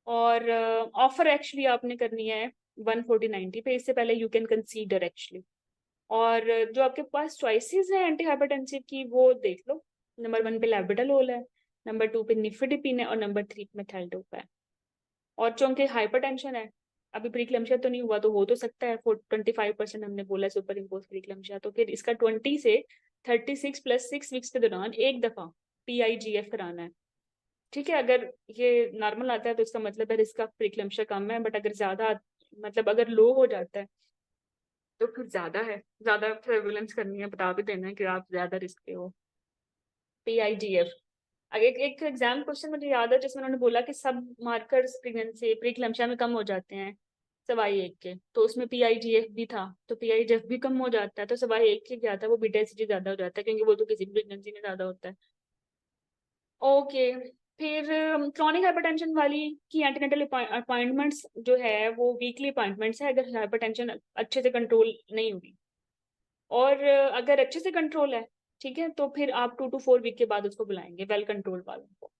और ऑफर एक्चुअली आपने करनी है 140/90 पे, इससे पहले यू कैन कंसीडर एक्चुअली। और जो आपके पास चॉइसेस हैं एंटी हाइपरटेंसिव की वो देख लो। नंबर 1 पे लेबेटालोल है, नंबर 2 पे निफेडिपिन है, और नंबर 3 पे मेथाइलडोपा है। और चूंकि हाइपरटेंशन है, अभी प्रीक्लैम्सिया तो नहीं हुआ, तो हो तो सकता है 25% हमने बोला सुपर इम्पोज प्रीक्लैम्सिया, तो फिर इसका 20 से 36 + 6 वीक्स के दौरान एक दफा PIGF कराना है, ठीक है। अगर ये नॉर्मल आता है तो इसका मतलब है रिस्क ऑफ प्रीक्लैम्सिया कम है, बट अगर ज्यादा मतलब अगर लो हो जाता है तो फिर ज्यादा है, ज्यादा सर्विलेंस करनी है, बता भी देना है कि आप ज्यादा रिस्क पे हो। PIGF एक एग्जाम क्वेश्चन मुझे याद है जिसमें उन्होंने बोला कि सब मार्कर्स प्रेगनेंसी प्रीक्लैम्सिया में कम हो जाते हैं सवाई एक के, तो उसमें PIGF भी था, तो PIGF भी कम हो जाता है, तो सवाई एक के क्या था, वो बीटा एसिडी ज्यादा हो जाता है, क्योंकि वो तो किसी भी प्रेगनेंसी में ज्यादा होता है। ओके। फिर क्रॉनिक हाइपरटेंशन वाली की एंटीनेटल अपॉइंटमेंट्स जो है वो वीकली अपॉइंटमेंट्स है, अगर हाइपरटेंशन अच्छे से कंट्रोल नहीं हुई। और अगर अच्छे से कंट्रोल है, ठीक है, तो फिर आप 2 to 4 वीक के बाद उसको बुलाएंगे वेल कंट्रोल वालों को।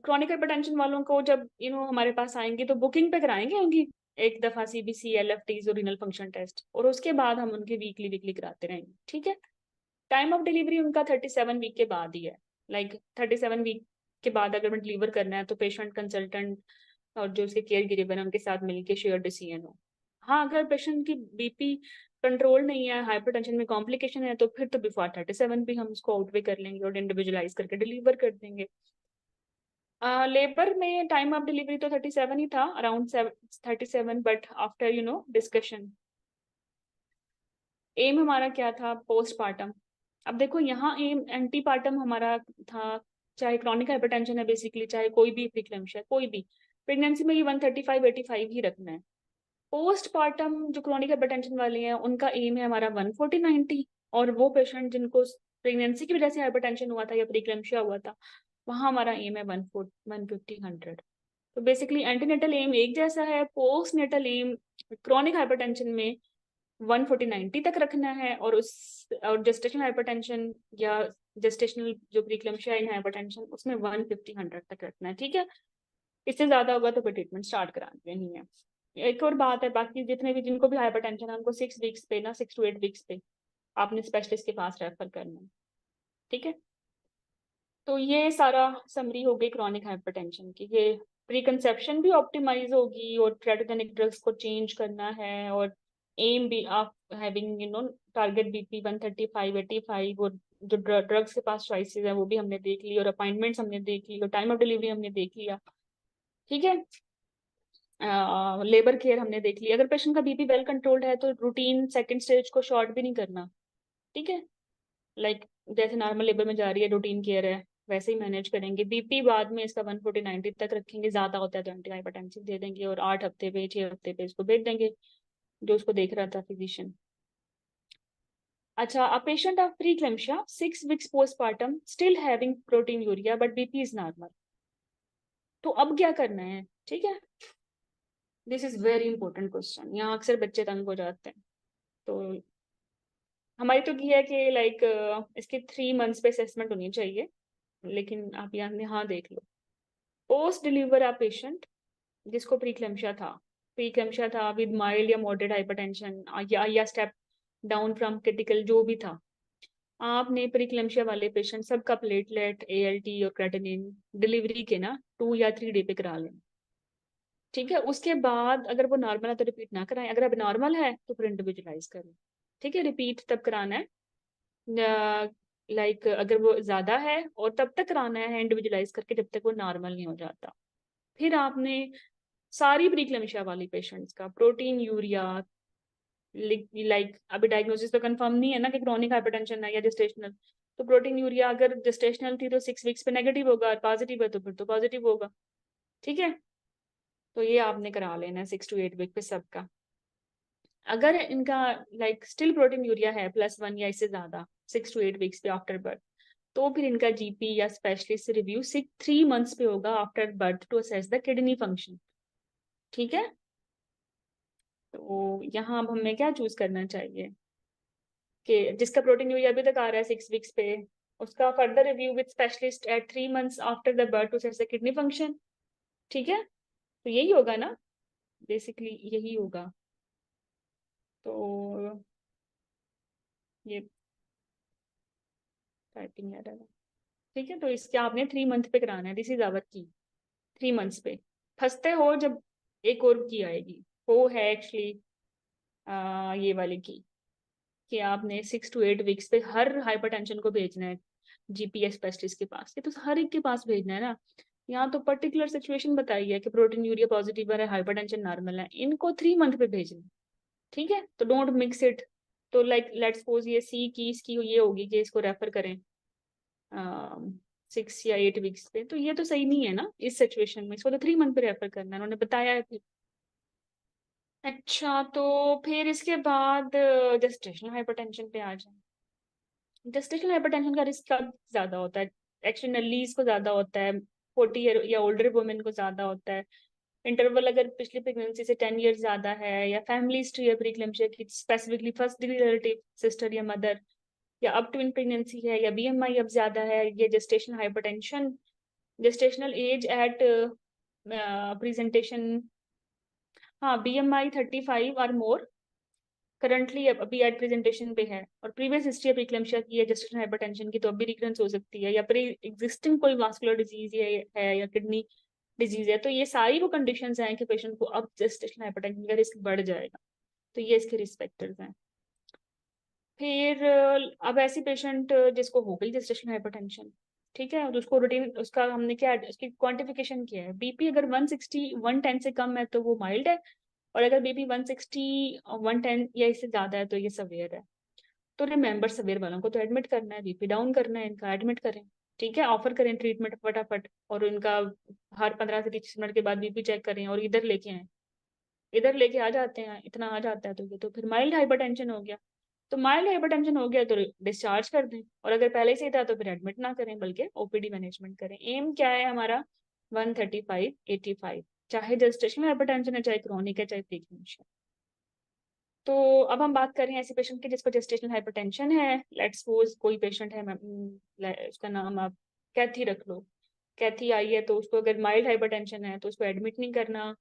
क्रॉनिक हाइपरटेंशन वालों को जब हमारे पास आएंगे तो बुकिंग पे कराएंगे उनकी एक दफा CBC LFTs और रीनल फंक्शन टेस्ट, और उसके बाद हम उनकी वीकली वीकली कराते रहेंगे, ठीक है। टाइम ऑफ डिलीवरी उनका 37 वीक के बाद ही है। लाइक 37 वीक के बाद अगर मैं डिलीवर करना है तो पेशेंट कंसल्टेंट और जो उसके केयर गिवर है उनके साथ मिलकर शेयर डिसीजन हो। हाँ, अगर पेशेंट की BP कंट्रोल नहीं है, हाइपरटेंशन में कॉम्प्लिकेशन है, तो फिर तो बिफोर 37 भी हम उसको आउटवे कर लेंगे और इंडिविजुअलाइज करके डिलीवर कर देंगे। लेबर में टाइम ऑफ डिलीवरी तो 37 ही था, around 37, but after discussion um हमारा क्या था, पोस्टपार्टम। अब देखो यहाँ एम एंटीपार्टम हमारा था, चाहे क्रॉनिक हाइपरटेंशन है बेसिकली, चाहे कोई भी प्रीक्लैम्सिया, कोई भी प्रेगनेंसी में ये 135/85 ही रखना है। पोस्टपार्टम जो क्रॉनिक हाइपरटेंशन वाले हैं उनका एम है हमारा 140/90, और वो पेशेंट जिनको प्रेगनेंसी की वजह से हाइपरटेंशन हुआ था या प्रीक्लैम्सिया हुआ था, वहाँ हमारा एम है 150/100। तो बेसिकली एंटीनेटल एम एक जैसा है, postnatal um chronic hypertension में 140/90 तक रखना है, और जेस्टेशनल हाइपरटेंशन या जेस्टेशनल जो प्रीक्लैम्सिया इन हाइपरटेंशन उसमें 150/100 तक रखना है, ठीक है। इससे ज्यादा होगा तो फिर ट्रीटमेंट स्टार्ट करा देनी है। एक और बात है, बाकी जितने भी जिनको भी हाइपरटेंशन है उनको 6 वीक्स पे ना 6 to 8 वीक्स पे आपने स्पेशलिस्ट के पास रेफर करना है, ठीक है। तो ये सारा समरी हो गई क्रॉनिक हाइपरटेंशन की। ये प्रीकंसेप्शन भी ऑप्टिमाइज होगी, और ट्रेटोजेनिक ड्रग्स को चेंज करना है, और एम भी आप हैविंग टारगेट BP 135/85, और जो ड्रग्स के पास चॉइसेस है वो भी हमने देख ली, और अपॉइंटमेंट्स हमने देख ली, और टाइम ऑफ डिलीवरी हमने देख लिया, ठीक है। लेबर केयर हमने देख लिया। अगर पेशेंट का BP वेल कंट्रोल्ड है तो रूटीन सेकंड स्टेज को शॉर्ट भी नहीं करना, ठीक है। लाइक जैसे नॉर्मल लेबर में जा रही है, रूटीन केयर है, वैसे ही मैनेज करेंगे। BP बाद में इसका 140/90 तक रखेंगे, ज्यादा होता है तो एंटी हाइपरटेंसिव दे देंगे, और 8 हफ्ते पे 6 हफ्ते पे इसको भेज देंगे जो उसको देख रहा था फिजिशियन। अच्छा, a patient of pre-eclampsia 6 weeks postpartum still having protein urea but BP is normal, तो अब क्या करना है, ठीक है। This is very important question, यहाँ अक्सर बच्चे तंग हो जाते हैं। तो हमारी तो ये है कि लाइक इसके 3 मंथ्स पे असेसमेंट होनी चाहिए, लेकिन आप यहाँ देख लो। पोस्ट डिलीवर आप पेशेंट जिसको प्रीक्लैम्सिया था विद माइल्ड या मॉडरेट हाइपरटेंशन या स्टेप डाउन फ्रॉम क्रिटिकल जो भी था, आपने प्रीक्लैम्सिया वाले पेशेंट सबका प्लेटलेट ALT और क्रेटिनिन डिलीवरी के ना 2 या 3 डे पे करा लें, ठीक है। उसके बाद अगर वो नॉर्मल है तो रिपीट ना कराएं, अगर अब नॉर्मल है तो फिर इंडिविजुअलाइज करें, ठीक है। रिपीट तब कराना है लाइक अगर वो ज़्यादा है और तब तक कराना है इंडिविजुअलाइज़ करके जब तक वो नॉर्मल नहीं हो जाता। फिर आपने सारी प्रीक्लेम्शिया वाली पेशेंट्स का प्रोटीन यूरिया लाइक अभी डायग्नोसिस तो कंफर्म नहीं है ना कि क्रोनिक हाइपरटेंशन है या जेस्टेशनल, तो प्रोटीन यूरिया अगर जेस्टेशनल थी तो 6 वीक्स पे नेगेटिव होगा, और पॉजिटिव है तो फिर तो पॉजिटिव होगा। ठीक है, तो ये आपने करा लेना है 6 to 8 वीक पे सबका। अगर इनका लाइक स्टिल प्रोटीन यूरिया है +1 या इससे ज्यादा 6 to 8 वीक्स पे आफ्टर बर्थ, तो फिर इनका जीपी या स्पेशलिस्ट से रिव्यू 3 मंथ्स पे होगा after birth to assess the kidney function. ठीक है, तो यहाँ अब हमें क्या चूज करना चाहिए कि जिसका प्रोटीन यूरिया अभी तक आ रहा है 6 वीक्स पे, उसका further review with specialist at 3 months after the birth to assess the kidney function. ठीक है, तो यही होगा ना, बेसिकली यही होगा। तो ये टाइपिंग एरर है। ठीक है, तो इसके आपने 3 मंथ पे कराना है, दिस इज आवर की 3 मंथ्स पे। फंसते हो जब एक और की आएगी, वो है एक्चुअली ये वाली की कि आपने 6 to 8 वीक्स पे हर हाइपरटेंशन को भेजना है जीपीएस स्पेशलिस्ट के पास। ये तो हर एक के पास भेजना है ना, यहाँ तो पर्टिकुलर सिचुएशन बताई है कि प्रोटीन यूरिया पॉजिटिव है, हाइपरटेंशन नॉर्मल है, इनको 3 मंथ पे भेजना। ठीक है, तो डोंट मिक्स इट। तो लाइक लेट्स सपोज ये सी की इसकी ये होगी कि इसको रेफर करें 6 या 8 वीक्स पे, तो ये तो सही नहीं है ना इस सिचुएशन में, इसको तो 3 मंथ पे रेफर करना है, उन्होंने बताया है फिर। अच्छा, तो फिर इसके बाद जेस्टेशनल हाइपरटेंशन पे आ जाए। जेस्टेशनल हाइपरटेंशन का रिस्क कब ज्यादा होता है? एक्चुअली नलीज को ज्यादा होता है, 40 ईयर या ओल्डर वुमेन को ज्यादा होता है। इंटरवल अगर पिछली प्रेगनेंसी से 10 ईयर ज्यादा है, या फैमिली हिस्ट्री है प्रीक्लेम्शिया की, specifically first degree relative sister या मदर, या अब ट्विन प्रेगनेंसी है, या बीएमआई अब ज्यादा है, ये gestational hypertension. Gestational age at presentation, हाँ बीएमआई 35 और मोर करंटली अभी एट प्रेजेंटेशन पे है, और प्रीवियस हिस्ट्री ऑफ प्रीक्लेम्शिया की है जेस्टेशनल हाइपरटेंशन की, तो अभी रिकरेंस हो सकती है, या प्री एग्जिस्टिंग कोई वास्कुलर डिजीज है या किडनी डिजीज है, तो ये सारी वो कंडीशंस हैं कि पेशेंट को अब जेस्टेशनल हाइपरटेंशन का रिस्क बढ़ जाएगा। तो ये इसके रिस्क फैक्टर्स हैं। फिर अब ऐसी पेशेंट जिसको हो गई जेस्टेशनल हाइपरटेंशन, ठीक है, और उसको रूटीन उसका हमने क्या उसकी क्वांटिफिकेशन किया है, बीपी अगर 160 110 से कम है तो वो माइल्ड है, और अगर बीपी 160 110 या इससे ज्यादा है तो ये सवेयर है। तो रिमेंबर सवेयर वालों को तो एडमिट करना है, बीपी डाउन करना है, इनका एडमिट करें। ठीक है, ऑफर करें ट्रीटमेंट फटाफट, और इनका हर 15 से 30 मिनट के बाद बीपी चेक करें और इधर लेके आए। इधर लेके आ जाते हैं, इतना आ जाता है तो ये तो फिर माइल्ड हाइपरटेंशन हो गया। तो माइल्ड हाइपरटेंशन हो गया तो डिस्चार्ज कर दें, और अगर पहले से ही था तो फिर एडमिट ना करें बल्कि ओपीडी मैनेजमेंट करें। एम क्या है हमारा? 135/85, चाहे जेस्टेशनल हाइपरटेंशन है, चाहे क्रोनिक है, चाहे प्रीक्लेम्शिया। तो अब हम बात कर रहे हैं ऐसे पेशेंट की जिसको जेस्टेशनल हाइपरटेंशन है। लेट्स सपोज कोई पेशेंट है, उसका नाम आप कैथी रख लो। कैथी आई है तो उसको अगर माइल्ड हाइपरटेंशन है तो उसको एडमिट नहीं करना,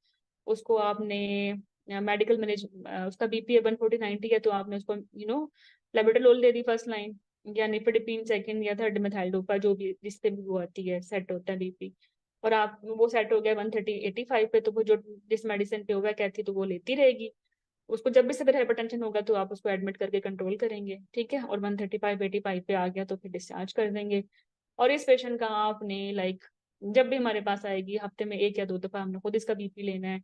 उसको आपने मेडिकल मैनेज उसका बीपी 140/90 है तो आपने उसको labetalol they the first line, या निफेडिपिन सेकंड, या थर्ड मेथाइल डोपा, जो भी जिस पे भी वो आती है सेट होता है बीपी। और आप वो सेट हो गया 130/85 पे, तो वो जो जिस मेडिसिन पे होगा कहती तो वो लेती रहेगी। उसको जब भी सवेर हाइपरटेंशन होगा तो आप उसको एडमिट करके कंट्रोल करेंगे। ठीक है, और 135/85 पे आ गया तो फिर डिस्चार्ज कर देंगे। और इस पेशेंट का आपने लाइक जब भी हमारे पास आएगी हफ्ते में 1 या 2 दफा हमने खुद इसका बीपी लेना है।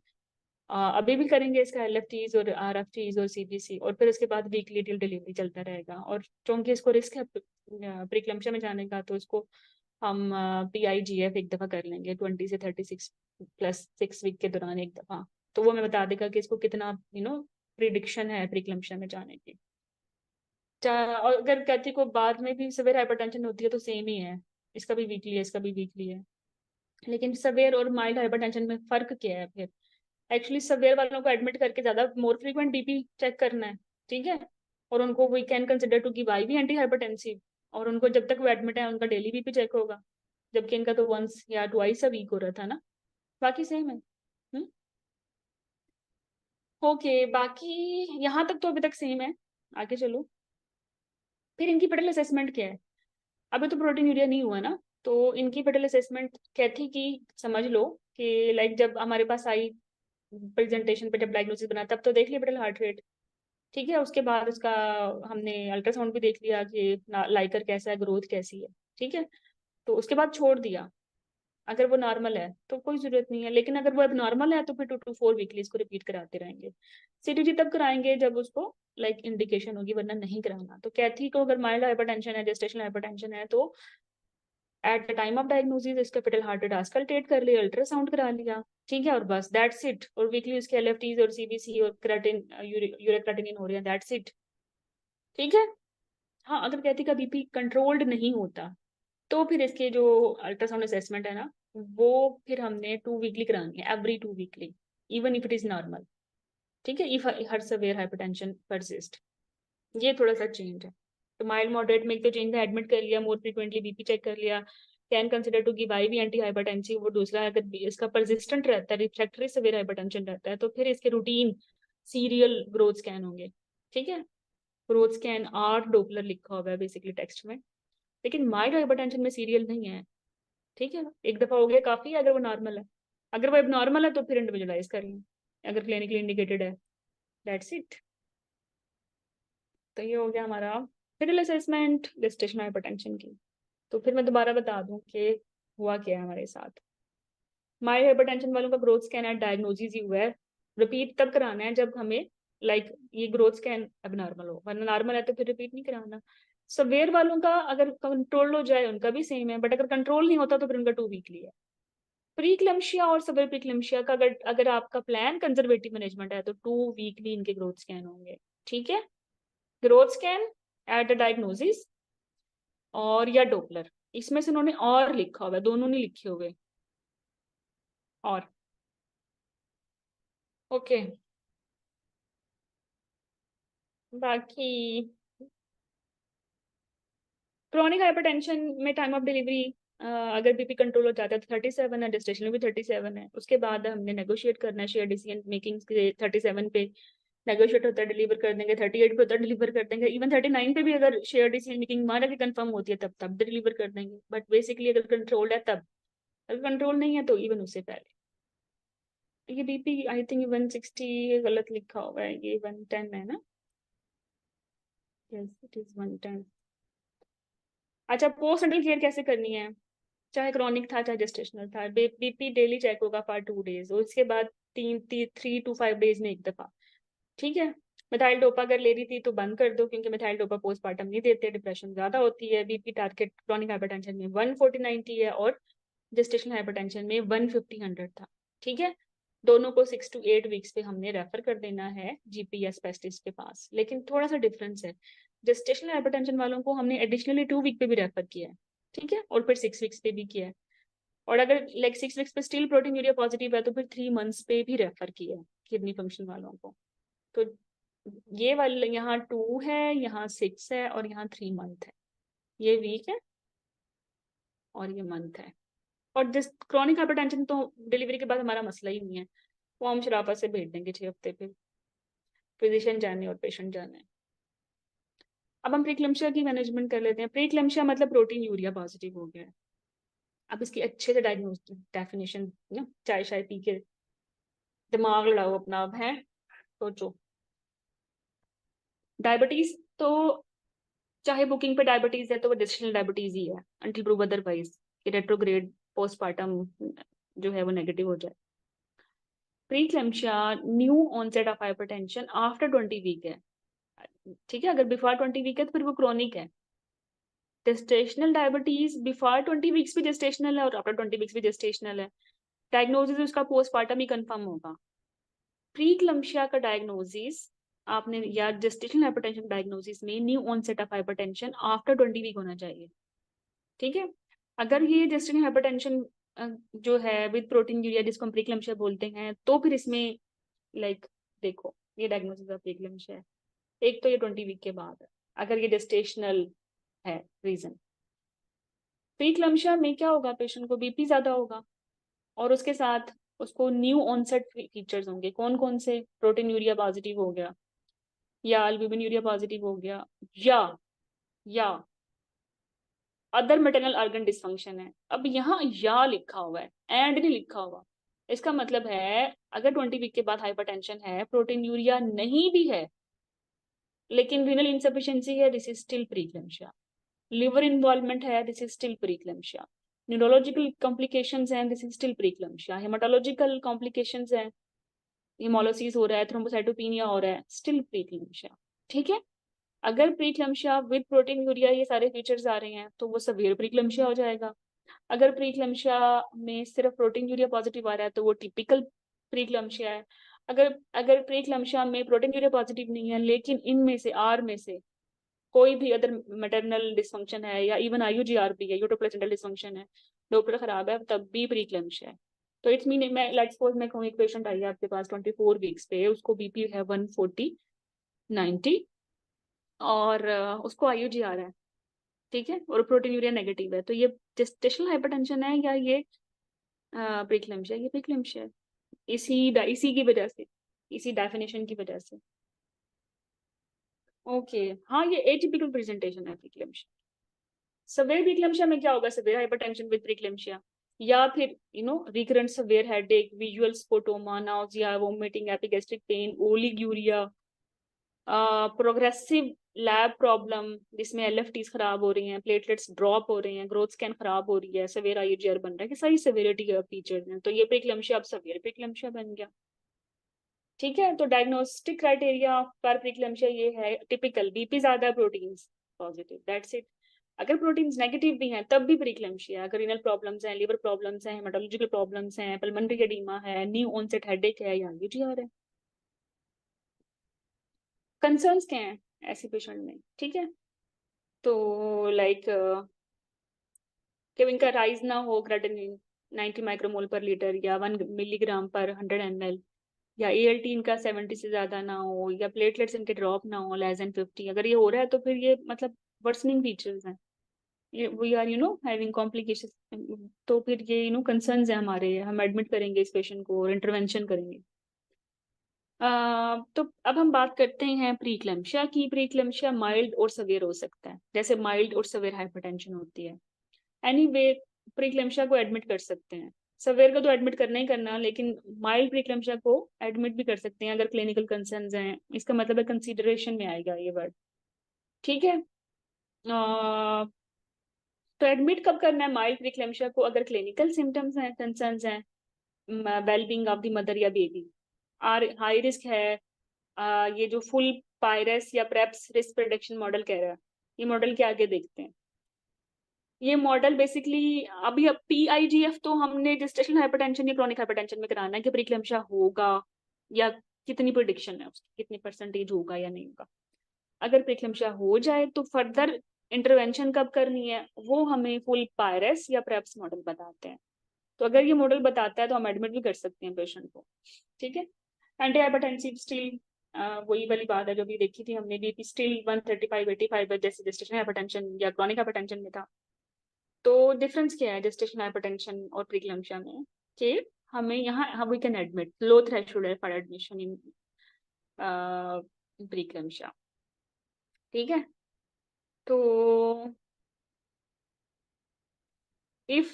अभी भी करेंगे इसका LFTs और RFTs और CBC, और फिर उसके बाद वीकली टिल डिलीवरी चलता रहेगा। और चूंकि इसको रिस्क है प्रीक्लम्शिया में जाने का, तो इसको हम PIGF एक दफा कर लेंगे 20 से 36 +6 वीक के दौरान एक दफा। तो वो हमें बता देगा कि इसको कितना प्रिडिक्शन है प्रीक्लम्शिया में जाने की। और अगर कैथी को बाद में भी सवेर हाइपरटेंशन होती है तो सेम ही है, इसका भी वीकली है, इसका भी वीकली है। लेकिन सवेर और माइल्ड हाइपरटेंशन में फर्क क्या है फिर? एक्चुअली सवेयर वालों को एडमिट करके ज्यादा मोर फ्रीक्वेंट बीपी चेक करना है। ठीक है, और उनको we can consider to give IV anti hypertensive, और उनको जब तक वो एडमिट है उनका डेली बीपी चेक होगा, जबकि इनका तो वंस या ट्वाइस अ वीक हो रहा था ना। बाकी सेम है। ओके, बाकी यहाँ तक तो अभी तक सेम है। आगे चलो, फिर इनकी पेडल असेसमेंट क्या है? अभी तो प्रोटीन यूरिया नहीं हुआ ना, तो इनकी पेडल असेसमेंट कैथी की समझ लो कि लाइक जब हमारे पास आई प्रेजेंटेशन पे, जब डायग्नोसिस बना तब तो देख लिया पेडल हार्ट रेट। ठीक है, उसके बाद उसका हमने अल्ट्रासाउंड भी देख लिया कि लाइकर कैसा है, ग्रोथ कैसी है। ठीक है, तो उसके बाद छोड़ दिया। अगर वो नॉर्मल है तो कोई जरूरत नहीं है, लेकिन अगर वो अब नॉर्मल है तो फिर 2 to 4 वीकली इसको रिपीट कराते रहेंगे। सीटीजी तब कराएंगे जब उसको लाइक इंडिकेशन होगी, वरना नहीं कराना। तो कैथी को अगर माइल्ड हाइपरटेंशन है, जेस्टेशनल हाइपरटेंशन है, तो at the time of diagnosis इसका कैपिटल हार्ट रेट आस्कल्टेट कर लिया, अल्ट्रासाउंड करा लिया। ठीक है, और बस दैट्स इट। और वीकली उसके एलएफटीज और सीबीसी और क्रेटिन, यूरिक क्रेटिनिन हो रही है, दैट्स इट। ठीक है। हाँ, अगर कैथी का बीपी कंट्रोल्ड नहीं होता तो फिर इसके जो अल्ट्रासाउंड असेसमेंट है ना, वो फिर हमने 2 वीकली करानी है, every 2 weekly, even if it is normal. ठीक है, if her severe hypertension persist. ये थोड़ा सा चेंज है। तो माइल्ड मॉडरेट में एक तो चेंज है, एडमिट कर लिया, मोर फ्रिक्वेंटली बीपी चेक कर लिया, can consider to give IV anti hypertensive. वो दूसरा, अगर इसका परसिस्टेंट रहता है, रिफ्रैक्टरी सवेयर हाइपरटेंशन रहता है, तो फिर इसके रूटीन सीरियल ग्रोथ स्कैन होंगे। ठीक है, ग्रोथ स्कैन आर डोपलर लिखा हुआ है बेसिकली टेक्स्ट में, लेकिन माइल्ड हाइपरटेंशन में सीरियल नहीं है। ठीक है, एक दफा हो गया काफी है अगर वो नॉर्मल है। अगर वो अब नॉर्मल है तो फिर इंडिविजुअलाइज कर लें, अगर क्लिनिकली इंडिकेटेड है। That's it. तो ये हो गया हमारा फिटल असेसमेंट गेस्टेशनल हाइपरटेंशन की। तो फिर मैं दोबारा बता दूं कि हुआ क्या है हमारे साथ। माइल्ड हाइपरटेंशन वालों का ग्रोथ स्कैन एट डायग्नोसिस ही हुआ है। रिपीट तब कराना है जब हमें लाइक ये ग्रोथ स्कैन अब नॉर्मल हो, वरना नॉर्मल है तो फिर रिपीट नहीं कराना। सवेयर वालों का अगर कंट्रोल हो जाए उनका भी सेम है, बट अगर कंट्रोल नहीं होता तो फिर उनका 2 वीकली है। प्रीक्लम्शिया और सबर प्रीक्लम्शिया का अगर अगर आपका प्लान कंजर्वेटिव मैनेजमेंट है तो 2 वीकली इनके ग्रोथ स्कैन होंगे। ठीक है, growth scan at the diagnosis और या डोपलर, इसमें से उन्होंने और लिखा हुआ है, दोनों नहीं लिखे हुए। और ओके, बाकी क्रॉनिक हाइपरटेंशन में टाइम ऑफ डिलीवरी अगर बीपी कंट्रोल हो जाता है तो 37 है, जेस्टेशनल भी 37 है। उसके बाद हमने नेगोशिएट करना है शेयर डिसीजन मेकिंग के 37 पे नेगोशिएट होता है, डिलीवर कर देंगे। 38 पे होता है, डिलीवर कर देंगे। इवन 39 पे भी अगर शेयर डिसीजन मेकिंग मान के कंफर्म होती है तब तब डिलीवर कर देंगे। बट बेसिकली अगर कंट्रोल्ड है तब, अगर कंट्रोल नहीं है तो इवन उससे पहले। ये बीपी आई थिंक 160 गलत लिखा हुआ है, ये 110 है ना। Yes it is 110। अच्छा, पोस्ट नेटल केयर कैसे करनी है, चाहे क्रॉनिक था चाहे जेस्टेशनल था। बीपी डेली चेक होगा फॉर 2 डेज, और उसके बाद 3 to 5 डेज में एक दफा। ठीक है, मिथाइल डोपा अगर ले रही थी तो बंद कर दो, क्योंकि मिथाइल डोपा पोस्टमार्टम नहीं देते, डिप्रेशन ज्यादा होती है। बीपी टारगेट क्रॉनिक हाइपरटेंशन में 140/90 है, और जेस्टेशनल हाइपरटेंशन में 150/100 था। ठीक है, दोनों को 6 to 8 वीक्स पे हमने रेफर कर देना है जीपी या स्पेशलिस्ट के पास। लेकिन थोड़ा सा डिफरेंस है, जेस्टेशनल हाइपरटेंशन वालों को हमने एडिशनली 2 वीक पे भी रेफर किया है। ठीक है, और फिर 6 वीक्स पे भी किया है। और अगर लाइक 6 वीक्स पे स्टिल प्रोटीन यूरिया पॉजिटिव है तो फिर 3 मंथ्स पे भी रेफर किया है किडनी फंक्शन वालों को। तो ये वाले यहाँ 2 है, यहाँ 6 है, और यहाँ 3 मंथ है। ये वीक है और ये मंथ है। और जिस क्रॉनिक हाइपरटेंशन तो डिलीवरी के बाद हमारा मसला ही नहीं है, वो हम शराफत से भेज देंगे 6 हफ्ते पे, फिजिशियन जाने और पेशेंट जाने। अब हम प्रीक्लम्शिया की मैनेजमेंट कर लेते हैं। प्रीक्लम्शिया मतलब प्रोटीन यूरिया पॉजिटिव हो गया है। अब इसकी अच्छे से डायग्नोस्टिक डेफिनेशन ना, चाय शाय पी के दिमाग लड़ाओ अपना। अब है सोचो, डायबिटीज तो चाहे बुकिंग पे डायबिटीज है तो वो जेस्टेशनल डायबिटीज ही है, अंटिल प्रूव अदरवाइज कि रेट्रोग्रेड पोस्टपार्टम जो है वो नेगेटिव हो जाए। Preeclampsia new onset of hypertension after 20 week है। ठीक है, अगर बिफोर 20 वीक है तो फिर वो क्रॉनिक है। जेस्टेशनल डायबिटीज बिफोर 20 वीक्स भी जेस्टेशनल है और आफ्टर 20 वीक्स भी जेस्टेशनल है। डायग्नोसिस उसका पोस्टपार्टम ही कंफर्म होगा। प्रीक्लैम्सिया का डायग्नोसिस आपने या जेस्टेशनल हाइपरटेंशन डायग्नोसिस में new onset of hypertension after 20 week होना चाहिए। ठीक है, अगर ये जेस्टेशनल हाइपरटेंशन जो है विद प्रोटीन यूरिया जिसको हम प्रीक्लैम्सिया बोलते हैं, तो फिर इसमें लाइक देखो ये डायग्नोसिस ऑफ प्रीक्लैम्सिया है। एक तो ये 20 वीक के बाद है अगर ये जेस्टेशनल है रीजन। प्रीक्लैम्सिया में क्या होगा, पेशेंट को बीपी ज्यादा होगा और उसके साथ उसको न्यू ऑनसेट फीचर्स होंगे। कौन कौन से, प्रोटीन यूरिया पॉजिटिव हो गया, या अल्ब्यूमिन यूरिया पॉजिटिव हो गया, या अदर मेटरनल ऑर्गन डिसफंक्शन है। अब यहाँ या लिखा हुआ है, एंड नहीं लिखा हुआ। इसका मतलब है अगर 20 वीक के बाद हाइपरटेंशन है, प्रोटीन यूरिया नहीं भी है, लेकिन रीनल इनसफिशिएंसी है, this is still preeclampsia. Liver involvement है, this is still preeclampsia. Neurological complications हैं, this is still preeclampsia. Haematological complications हैं, हेमोलिसिस हो रहा है, थ्रोम्बोसाइटोपिनिया हो रहा है, स्टिल प्रीक्लेम्शिया। ठीक है, अगर प्रीक्लेम्शिया विद प्रोटीन यूरिया ये सारे फीचर्स आ रहे हैं तो वो सवियर प्रीक्लेम्शिया हो जाएगा। अगर प्रीक्लेम्शिया में सिर्फ प्रोटीन यूरिया पॉजिटिव आ रहा है तो वो टिपिकल प्रीक्लेम्शिया है। अगर अगर प्रीक्लेम्शिया में प्रोटीन यूरिया पॉजिटिव नहीं है लेकिन इनमें से आर में से कोई भी अदर मैटरनल डिसफंक्शन है या इवन आईयूजीआर भी है, यूट्रोप्लेसेंटल डिसफंक्शन है, डॉक्टर खराब है, तब भी प्रीक्लेम्शिया है। तो इट्स मीन मैं लेट्स सपोज मैं कहूँ एक पेशेंट आई है आपके पास 24 वीक्स पे, उसको बीपी है 140/90 और उसको आईयूजीआर है, ठीक है, और प्रोटीन यूरिया नेगेटिव है, तो ये जेस्टेशनल हाइपरटेंशन है या ये प्रीक्लेम्शिया? ये प्रीक्लेम्शिया है, इसी की वजह से, इसी डेफिनेशन की वजह से। ओके, हाँ ये एटिपिकल प्रेजेंटेशन है प्रीक्लेम्शिया। सवेयर प्रीक्लेम्शिया में क्या होगा? सवेयर हाइपरटेंशन विद प्रीक्लेम्शिया, या फिर recurrent severe headache, visual scotoma, nausea, vomiting, epigastric pain, oliguria, progressive lab problem जिसमें एलएफटीज खराब हो रही हैं, प्लेटलेट्स ड्रॉप हो रहे हैं, ग्रोथ स्कैन खराब हो रही है, सवेयर आईजीआर बन रहा है, कि सारी सेवेरिटी के फीचर्स हैं, तो ये प्रीक्लेम्शिया अब सवेयर प्रीक्लेम्शिया बन गया। ठीक है, तो डायग्नोस्टिक क्राइटेरिया फॉर प्रीक्लेम्शिया ये है, टिपिकल बीपी ज्यादा, प्रोटीन्स पॉजिटिव, दैट्स इट। अगर प्रोटीन्स नेगेटिव भी हैं तब भी प्रीक्लेम्शिया। अगर रीनल प्रॉब्लम्स हैं, लिवर प्रॉब्लम्स हैं, हेमाटोलॉजिकल प्रॉब्लम्स हैं, पल्मोनरी एडीमा है, न्यू ऑनसेट हेडेक है, या यूजीआर है। कंसर्न्स क्या हैं ऐसे पेशेंट में? ठीक है, तो लाइक कि इनका राइज ना हो क्रेटिनिन 90 माइक्रोमोल पर लीटर या 1 मिलीग्राम पर 100 ml, या एएलटी इनका 70 से ज्यादा ना हो, या प्लेटलेट्स इनके ड्रॉप ना हो लेस देन 50। अगर ये हो रहा है तो फिर ये मतलब वर्सनिंग फीचर्स हैं, ये वी आर हैविंग कॉम्प्लिकेशन, तो फिर ये कंसर्न्स हैं हमारे, हम एडमिट करेंगे इस पेशेंट को और इंटरवेंशन करेंगे। तो अब हम बात करते हैं प्रीक्लेम्शिया की। प्रीक्लेम्शिया माइल्ड और सवेयर हो सकता है, जैसे माइल्ड और सवेयर हाइपरटेंशन होती है। एनीवे प्रीक्लेम्शिया को एडमिट कर सकते हैं, सवेयर को तो एडमिट करना ही करना, लेकिन माइल्ड प्रीक्लेम्शिया को एडमिट भी कर सकते हैं अगर क्लिनिकल कंसर्न्स हैं, इसका मतलब है कंसीडरेशन में आएगा ये वर्ड। ठीक है, तो एडमिट कब करना है माइल्ड प्रीक्लेम्शिया को? अगर क्लिनिकल सिम्टम्स हैं, कंसर्न्स हैं, वेलबींग ऑफ द मदर या बेबी, आर हाई रिस्क है, ये जो फुल पायरस या प्रेप्स रिस्क प्रेडिक्शन मॉडल कह रहा है, ये मॉडल के आगे देखते हैं। ये मॉडल बेसिकली अभी अब पीआईजीएफ तो हमने जेस्टेशनल हाइपरटेंशन या क्रॉनिक हाइपरटेंशन में कराना है कि प्रीक्लेम्शिया होगा या कितनी प्रिडिक्शन है उसकी, कितनी परसेंटेज होगा या नहीं होगा। अगर प्रीक्लेम्शिया हो जाए तो फर्दर इंटरवेंशन कब करनी है वो हमें फुल पायरस या प्रेप्स मॉडल बताते हैं। तो अगर ये मॉडल बताता है तो हम एडमिट भी कर सकते हैं पेशेंट को। ठीक है, एंटी हाइपरटेंसिव स्टिल वही वाली बात है जो भी देखी थी हमने, बीपी स्टिल 135/85 जैसे जेस्टेशनल हाइपरटेंशन या क्रॉनिक हाइपरटेंशन में था। तो डिफरेंस क्या है जेस्टेशनल हाइपरटेंशन और प्रीक्लेम्शिया में, कि हमें यहाँ we can admit, low threshold है फॉर एडमिशन इन प्रीक्लेम्शिया। ठीक है, तो if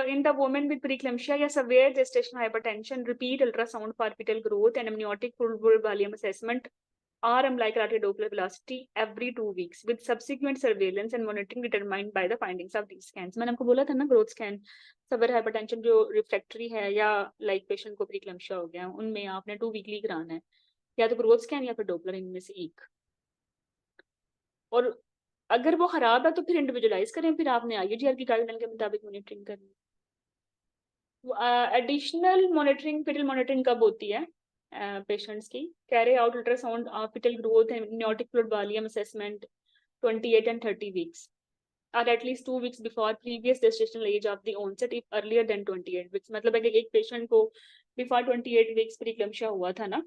in the woman with preeclampsia या severe gestational hypertension, repeat ultrasound for fetal growth and amniotic fluid volume assessment or ambulatory Doppler velocity every 2 weeks with subsequent surveillance and monitoring determined by the findings of these scans। मैंने आपको बोला था ना growth scan, severe hypertension जो refractory है या like patient को प्रीक्लेम्शिया हो गया उनमें आपने 2 वीकली कराना है, या तो ग्रोथ स्कैन या फिर डोपलर, इनमें से एक। और अगर वो खराब है तो फिर इंडिविजुअलाइज करें, फिर आपने आईयूजीआर की गाइडलाइन के मुताबिक मॉनिटरिंग करनी। एडिशनल मॉनिटरिंग, फिटल मॉनिटरिंग कब होती है पेशेंट्स की? Carry out ultrasound fetal growth and amniotic fluid volume assessment 28 and 30 weeks or at least 2 weeks before previous gestational age of the onset if earlier than 28 weeks। मतलब है कि एक patient को before 28 weeks प्रीक्लेम्शिया हुआ था ना,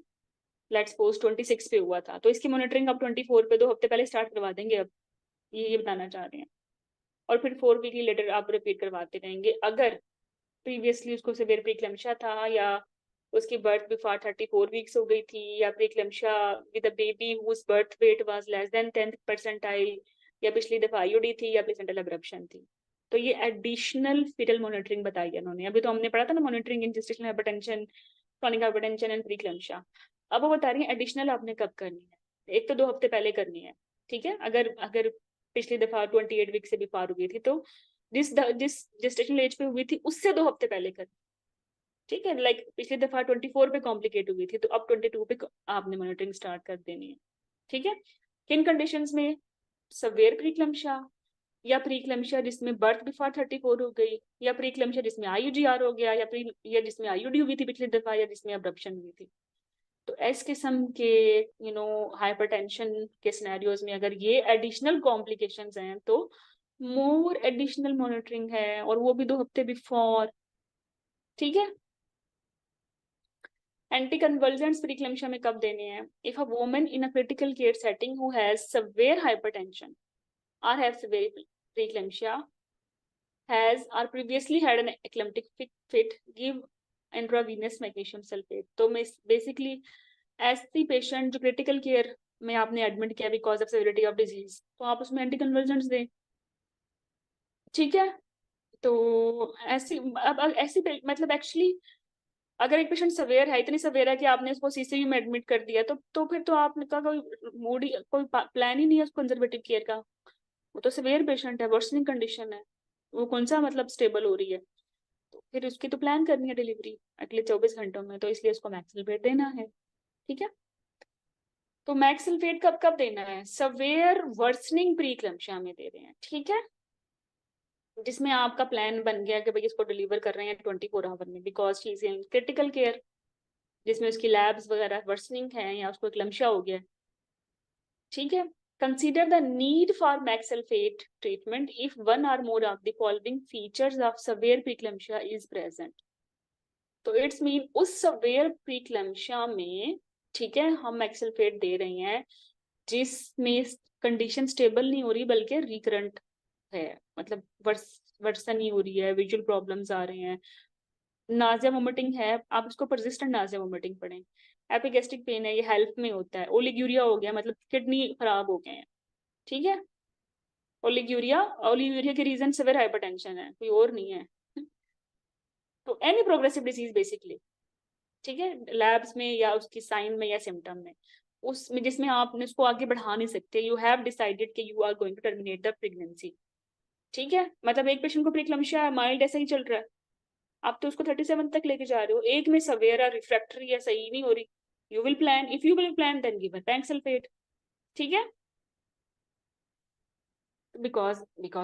let's suppose 26 पे हुआ था, तो इसकी मॉनिटरिंग अब 24 पे 2 हफ्ते पहले स्टार्ट करवा देंगे। अब ये बताना चाह रहे हैं, और फिर 4 वीकली लेटर आप रिपीट करवाते रहेंगे। अगर प्रीवियसली उसको सिवियर प्रीक्लेम्शिया था या उसकी बर्थ बिफोर 34 वीक्स हो गई थी, या preeclampsia with a baby whose birth weight was less than 10th percentile, या पिछली दफा आईयूडी थी या प्लेसेंटल एब्रप्शन थी। तो ये एडिशनल फीटल मॉनिटरिंग बताई है उन्होंने। अभी तो हमने पढ़ा था ना monitoring in gestational hypertension, chronic hypertension and preeclampsia. अब वो बता रही है एडिशनल आपने कब करनी है। 1 तो 2 हफ्ते पहले करनी है, ठीक है? अगर अगर पिछली दफ़ा 28 वीक से भी पार हुई थी, तो जिस जेस्टेशनल एज पे हुई थी, उससे 2 हफ्ते पहले करनी, ठीक है? लाइक पिछली दफ़ा 24 पे कॉम्प्लिकेट हुई थी, तो अब 22 पे आपने मॉनिटरिंग स्टार्ट कर देनी है, ठीक है? किन कंडीशंस में? सेवियर प्रीक्लैम्सिया, या प्रीक्लैम्सिया जिसमें बर्थ बिफोर 34 हो गई, या प्रीक्लैम्सिया जिसमें आईयूजीआर हो गया, या जिसमें आईयूडी हुई थी पिछली दफ़ा, या जिसमें अब्रप्शन हुई थी। तो इस किस्म के हाइपरटेंशन के सिनेरियोज में अगर ये एडिशनल कॉम्प्लिकेशंस हैं, तो मोर एडिशनल मॉनिटरिंग है, और वो भी 2 हफ्ते बिफोर, ठीक है? एंटी कन्वल्जेंट्स प्रीक्लैम्सिया में कब देने हैं? If a woman in a critical care setting who has severe hypertension or have severe preeclampsia has or previously had an eclamptic fit, give intravenous magnesium sulfate. तो बेसिकली ऐसी patient जो critical care में आपने admit किया because of severity of disease, तो आप उसमें anti कन्वल्जेंट्स दें, ठीक है? तो ऐसी मतलब एक्चुअली अगर एक पेशेंट सवेयर है, इतनी सवेयर है कि आपने उसको सीसीयू में एडमिट कर दिया, तो फिर तो आपका कोई मूड ही, कोई प्लान ही नहीं है कंजर्वेटिव केयर का। वो तो सवेयर पेशेंट है, वर्सनिंग कंडीशन है, वो कौन सा मतलब स्टेबल हो रही है, तो फिर उसकी तो प्लान करनी है डिलीवरी अगले 24 घंटों में, तो इसलिए उसको मैक्सिलफेट देना है, ठीक है? तो मैक्सिलफेट कब कब देना है? सवेयर वर्सनिंग प्रीक्लैम्सिया में दे रहे हैं, ठीक है? जिसमें आपका प्लान बन गया कि भाई इसको डिलीवर कर रहे हैं 24 आवर में because she is in critical care, जिसमें उसकी लैब्स वगैरह वर्सनिंग है या उसको क्लम्सिया हो गया, ठीक है? Consider the need for Maxalfate treatment if one or more of the following features of severe preeclampsia is present. तो इट्स मीन उस severe preeclampsia में, ठीक है, हम मैक्सलफेट दे रहे हैं जिसमें कंडीशन स्टेबल नहीं हो रही बल्कि रिकरेंट है, मतलब वर्सन ही हो रही है, विजुअल प्रॉब्लम्स आ रहे हैं, नाजिया वोमिटिंग है, आप उसको परसिस्टेंट नाजिया वोमिटिंग पढ़ें, एपिगेस्टिक पेन है, ये हेल्प में होता है, ओलिग्यूरिया हो गया मतलब किडनी खराब हो गए हैं, ठीक है? ओलिग्यूरिया के रीजन सिवियर हाइपरटेंशन है, कोई और नहीं है। तो एनी प्रोग्रेसिव डिजीज बेसिकली, ठीक है, लैब्स में या उसकी साइन में या सिम्टम में, उसमें जिसमें आपने उसको आगे बढ़ा नहीं सकते, यू हैव डिसाइडेड कि you are going to terminate the pregnancy, ठीक है? मतलब एक पेशेंट को प्रीक्लैम्सिया है, माइल्ड ऐसा ही चल रहा है, आप तो उसको 37 तक लेके जा रहे हो, एक में सवेयर है, रिफ्रैक्टरी है, सही नहीं हो रही, you will plan, if you will plan then give mag sulphate, ठीक है? because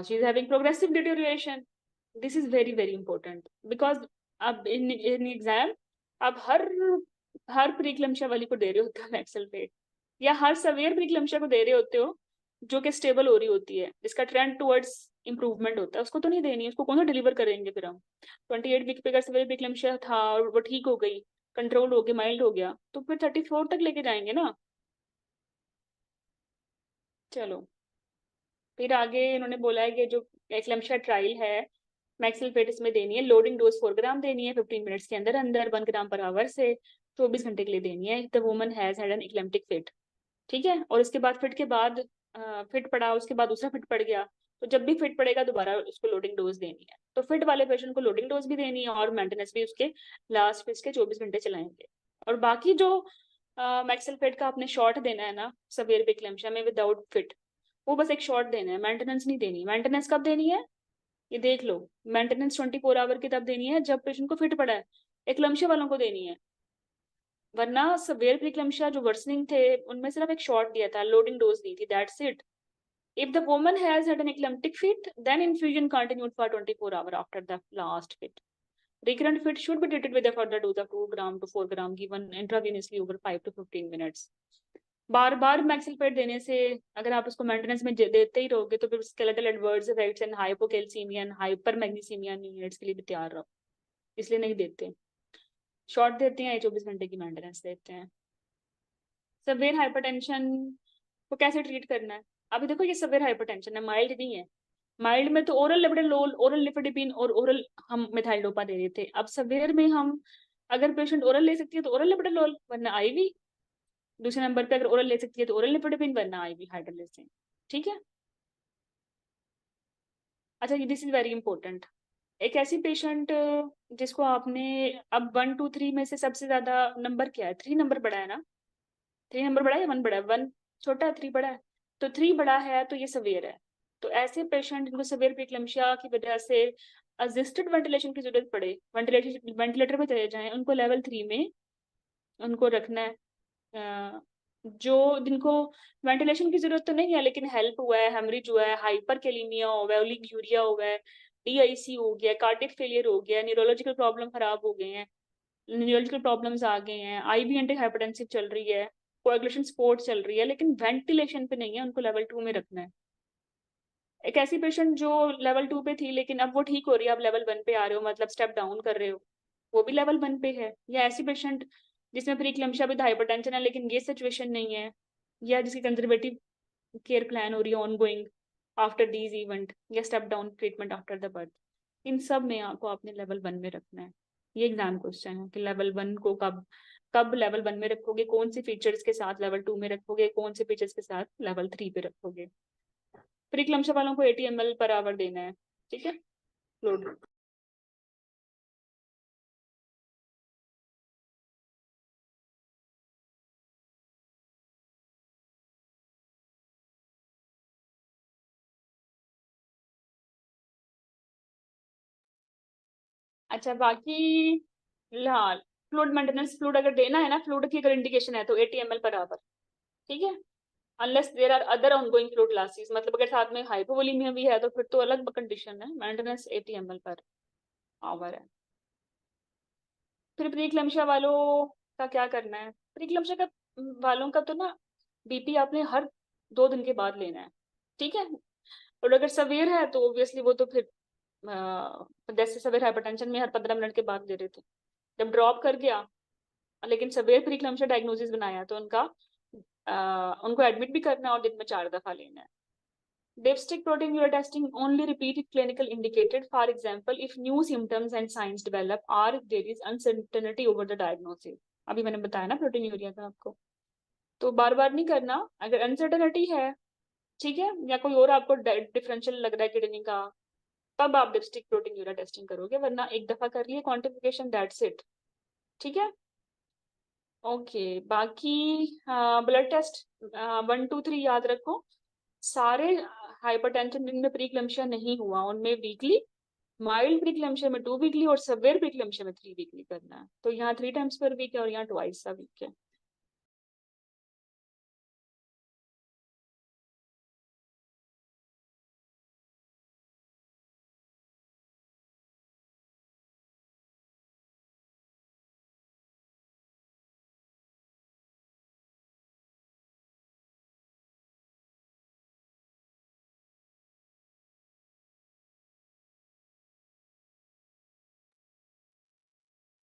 she is having progressive deterioration, this is very very important because अब इन एग्जाम अब हर प्रीक्लैम्सिया वाली को दे रहे होते हो मैक्सलफेट, या हर सवेयर प्रीक्लैम्सिया को दे रहे होते हो जो कि स्टेबल हो रही होती है, जिसका ट्रेंड टुवर्ड्स इंप्रूवमेंट होता है, उसको तो नहीं देनी है, उसको कौन सा डिलीवर करेंगे फिर हम? 28 वीक पे अगर सवेयर प्रीक्लैम्सिया था और वो ठीक हो गई, कंट्रोल हो गया, माइल्ड हो गया, तो फिर 34 तक लेके जाएंगे ना। चलो फिर आगे इन्होंने बोला है कि जो एक्लैम्सिया ट्रायल है, मैक्सिलफेट इसमें देनी है, लोडिंग डोज 4 ग्राम देनी है 15 मिनट्स के अंदर अंदर, 1 ग्राम पर आवर से 24 घंटे के लिए देनी है, the woman has had an eclamptic fit, ठीक है? और इसके बाद फिट के बाद फिट पड़ा, उसके बाद दूसरा फिट पड़ गया, तो जब भी फिट पड़ेगा दोबारा उसको लोडिंग डोज देनी है, तो फिट वाले पेशेंट को लोडिंग डोज भी देनी है और मेंटेनेंस भी उसके लास्ट फिट के 24 घंटे चलाएंगे। और बाकी जो मैक्सिलफेट का आपने शॉट देना है ना सवेयर प्रीक्लैम्सिया में विदाउट फिट, वो बस एक शॉट देना है, मेंटेनेंस नहीं देनी। मेंटेनेंस कब देनी है ये देख लो, मेंटेनेंस 24 आवर की तब देनी है जब पेशेंट को फिट पड़ा है, एक्लम्शिया वालों को देनी है, वरना सवेयर प्रीक्लम्शिया जो वर्सनिंग थे उनमें सिर्फ एक शॉट दिया था, लोडिंग डोज दी थी, that's it. If the woman has had an eclamptic fit, then infusion continued for 24 hours after the last fit. Recurrent fit should be treated with a further dose of 2 gram to 4 gram given intravenously over 5 to 15 minutes. बार बार मैक्सिलफेट देने से अगर आप उसको maintenance में देते ही रहोगे तो फिर skeletal adverse effects and hypocalcaemia and hypermagnesaemia units के लिए भी तैयार रहो, इसलिए नहीं देते। शॉर्ट देते हैं, 24 घंटे की मेंटेनेंस देते हैं। सवेयर हाइपरटेंशन को कैसे ट्रीट करना है? अभी देखो ये सवेयर हाइपरटेंशन है, माइल्ड नहीं है। माइल्ड में तो ओरल लेबेडोलोल, ओरल लिफेडिपिन और ओरल हम मिथाइल डोपा दे रहे थे, अब सवेयर में हम अगर पेशेंट ओरल ले सकती है तो ओरल लेबेडोलोल वरना आईवी, दूसरे नंबर पे अगर ओरल ले सकती है तो ओरल लिफेडिपिन वरना आईवी हाइड्रोलिसिन, ठीक है? अच्छा ये दिस इज वेरी इंपॉर्टेंट, एक ऐसी पेशेंट जिसको आपने अब 1 2 3 में से सबसे ज्यादा नंबर क्या है? 3 नंबर बड़ा है ना? 3 नंबर बड़ा है या 1 बड़ा है? 1 छोटा है, 3 बड़ा है? तो 3 बड़ा है तो ये सवेयर है। तो ऐसे पेशेंट जिनको सवेयर प्रीक्लैम्सिया की वजह से असिस्टेड वेंटिलेशन की जरूरत पड़े, वेंटिलेटर पे चले जाएं, उनको लेवल 3 में उनको रखना है। जो जिनको वेंटिलेशन की जरूरत तो नहीं है लेकिन हेल्प हुआ है, हेमरेज हुआ है, हाइपरकैलेमिया हुआ है, ओलिगोरिया हुआ है, डीआईसी हो गया, कार्डियक फेलियर हो गया, न्यूरोलॉजिकल प्रॉब्लम खराब हो गए हैं, न्यूरोलॉजिकल प्रॉब्लम्स आ गए हैं, आईवी एंटी हाइपरटेंसिव चल रही है, कोएगुलेशन सपोर्ट चल रही है, लेकिन वेंटिलेशन पे नहीं है, उनको लेवल 2 में रखना है। एक ऐसी पेशेंट जो लेवल 2 पे थी लेकिन अब वो ठीक हो रही है, अब लेवल 1 पे आ रहे हो, मतलब स्टेप डाउन कर रहे हो, वो भी लेवल 1 पे है। या ऐसी पेशेंट जिसमें प्रीक्लैम्सिया विद हाइपरटेंशन है लेकिन ये सिचुएशन नहीं है, या जिसकी कंजर्वेटिव केयर प्लान हो रही है ऑनगोइंग आफ्टर दीज इवेंट, या step down treatment after the birth, इन सब में आपको अपने लेवल 1 में रखना है। ये एग्जाम क्वेश्चन है कि लेवल 1 को कब कब लेवल 1 में रखोगे, कौन सी फीचर्स के साथ लेवल 2 में रखोगे, कौन से फीचर्स के साथ लेवल 3 पे रखोगे। प्रीक्लैम्सिया वालों को 80 ml पर आवर देना है, ठीक है, फ्लूइड। अच्छा बाकी, हाँ, फ्लूइड मेंटेनेंस, फ्लूइड अगर देना है ना, फ्लूइड की अगर इंडिकेशन है तो 80 ml पर आवर, ठीक है, unless there are other ongoing fluid classes, मतलब अगर साथ में हाइपोवोलीमिया भी है तो फिर तो अलग कंडीशन है, मेंटेनेंस 80 ml पर आवर है। फिर प्रीक्लैम्सिया वालों का क्या करना है? प्रीक्लैम्सिया का वालों का तो ना बीपी आपने हर 2 दिन के बाद लेना है, ठीक है। और अगर सवेयर है तो ऑब्वियसली वो तो फिर जैसे सवेयर हाइपरटेंशन में हर 15 मिनट के बाद ले रहे थे, जब ड्रॉप कर गया लेकिन सवेयर प्रीक्लैम्सिया डायग्नोसिस बनाया तो उनको एडमिट भी करना है और दिन में 4 दफा लेना है। Dipstick proteinuria testing only repeated clinical indicated. For example, if new symptoms and signs develop or there is uncertainty over the diagnosis. अभी मैंने बताया ना प्रोटीन्यूरिया का आपको, तो बार बार नहीं करना। अगर अनसर्टेनिटी है, ठीक है, या कोई और आपको डिफरेंशियल लग रहा है किडनी का, तब आप डिप्स्टिक प्रोटीन्यूरिया टेस्टिंग करोगे, वरना एक दफा कर लिए क्वांटिफिकेशन, दैट्स इट, ठीक है। ओके, बाकी ब्लड टेस्ट 1 2 3 याद रखो। सारे हाइपरटेंशन जिनमें प्रीक्लैम्सिया नहीं हुआ उनमें वीकली, माइल्ड प्रीक्लैम्सिया में 2 वीकली और सेवियर प्रीक्लैम्सिया में 3 वीकली करना है। तो यहाँ 3 टाइम्स पर वीक है और यहाँ ट्वाइस अ वीक है।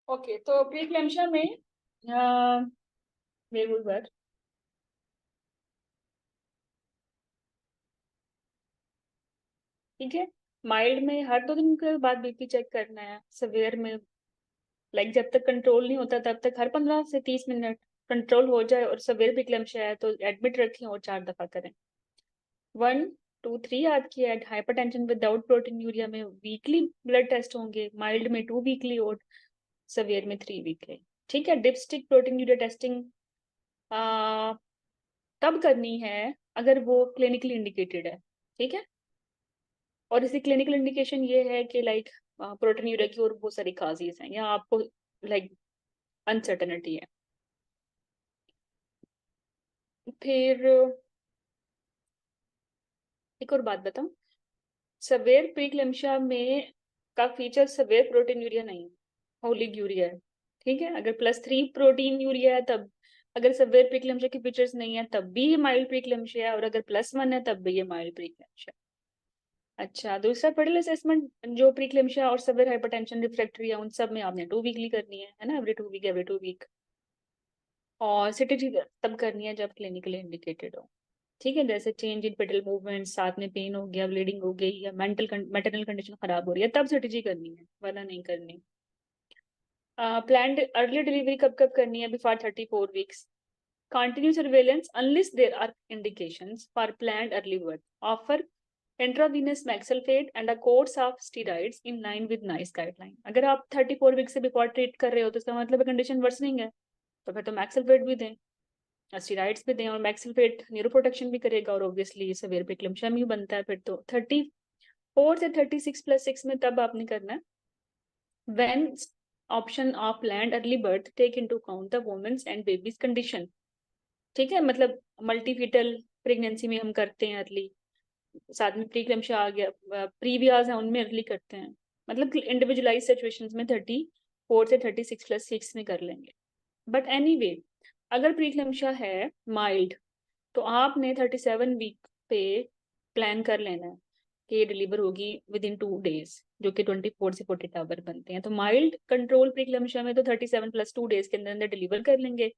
ओके, तो प्रीक्लैम्सिया में वेरी गुड वर्ड, ठीक है। माइल्ड में हर 2 दिन के बाद बीपी चेक करना है, सेवियर में लाइक जब तक कंट्रोल नहीं होता तब तक हर 15 से 30 मिनट, कंट्रोल हो जाए और सेवियर प्रीक्लैम्सिया है तो एडमिट रखें और 4 दफा करें। 1 2 3 याद किया। हाइपरटेंशन विदाउट प्रोटीन्यूरिया में वीकली ब्लड टेस्ट होंगे, माइल्ड में 2 वीकली और सवियर में 3 वीकली, ठीक है। डिप्स्टिक प्रोटीन्यूरिया टेस्टिंग तब करनी है अगर वो क्लिनिकली इंडिकेटेड है, ठीक है। और इसी क्लिनिकल इंडिकेशन ये है कि लाइक प्रोटीन्यूरिया की और बहुत सारी काजेज हैं या आपको लाइक अनसर्टेनिटी है। फिर एक और बात बताऊं, सवेयर प्रीक्लेम्शिया में का फीचर सवेयर प्रोटीन यूरिया नहीं है, ओलिगूरिया है, ठीक है। अगर +3 प्रोटीन यूरिया है तब, अगर सवेयर प्रीक्लेम्शिया के फीचर्स नहीं है तब भी ये माइल्ड प्रीक्लेम्शिया है, और अगर +1 है तब भी ये माइल्ड प्रीक्लेम्शिया। अच्छा, दूसरा पेडल असेसमेंट जो प्रीक्लेम्शिया और सवेयर हाइपरटेंशन रिफ्रैक्टरी है उन सब में आपने 2 वीकली करनी है ना, एवरी 2 वीक। और सिटी तब करनी है जब क्लिनिकली इंडिकेटेड हो, ठीक है। जैसे चेंज इन पेडल मूवमेंट, साथ में पेन हो गया, ब्लीडिंग हो गई, या मेंटल कंडीशन खराब हो रही है, तब सिटी करनी है, वरना नहीं करनी। प्लान्ड अर्ली डिलीवरी कब कब करनी है? Before 34 weeks. Continue surveillance unless there are indications for planned early birth. Offer intravenous mag sulphate and a course of steroids in line with NICE guideline. अगर आप 34 वीक से बिफोर ट्रीट कर रहे हो तो इसका मतलब कंडीशन वर्सनिंग है, तो फिर तो मैक्सल्फेट भी दें। स्टेरॉइड्स भी दें, और मैक्सिलफेट न्यूरोप्रोटेक्शन भी करेगा, और ऑब्वियसली सेवियर प्रीक्लैम्सिया भी बनता है फिर तो 34 से 36+6 में तब आपने करना है when option of planned early birth take into account the woman's and baby's condition। ठीक है, मतलब मल्टीफिटल प्रेगनेंसी में हम करते हैं अर्ली, साथ में प्रीक्लैम्सिया आ गया, प्रीवियास है उनमें अर्ली करते हैं, मतलब इंडिविजुअलाइज सिचुएशंस में 34 से 36+6 में कर लेंगे। बट एनीवे अगर प्रीक्लैम्सिया है माइल्ड तो आपने 37 वीक पे प्लान कर लेना है कि ये डिलीवर होगी विद इन 2 डेज, जो कि 24 से 48 आवर बनते हैं। तो माइल्ड कंट्रोल प्रीक्लैम्सिया में तो 37+2 डेज के अंदर अंदर डिलीवर कर लेंगे।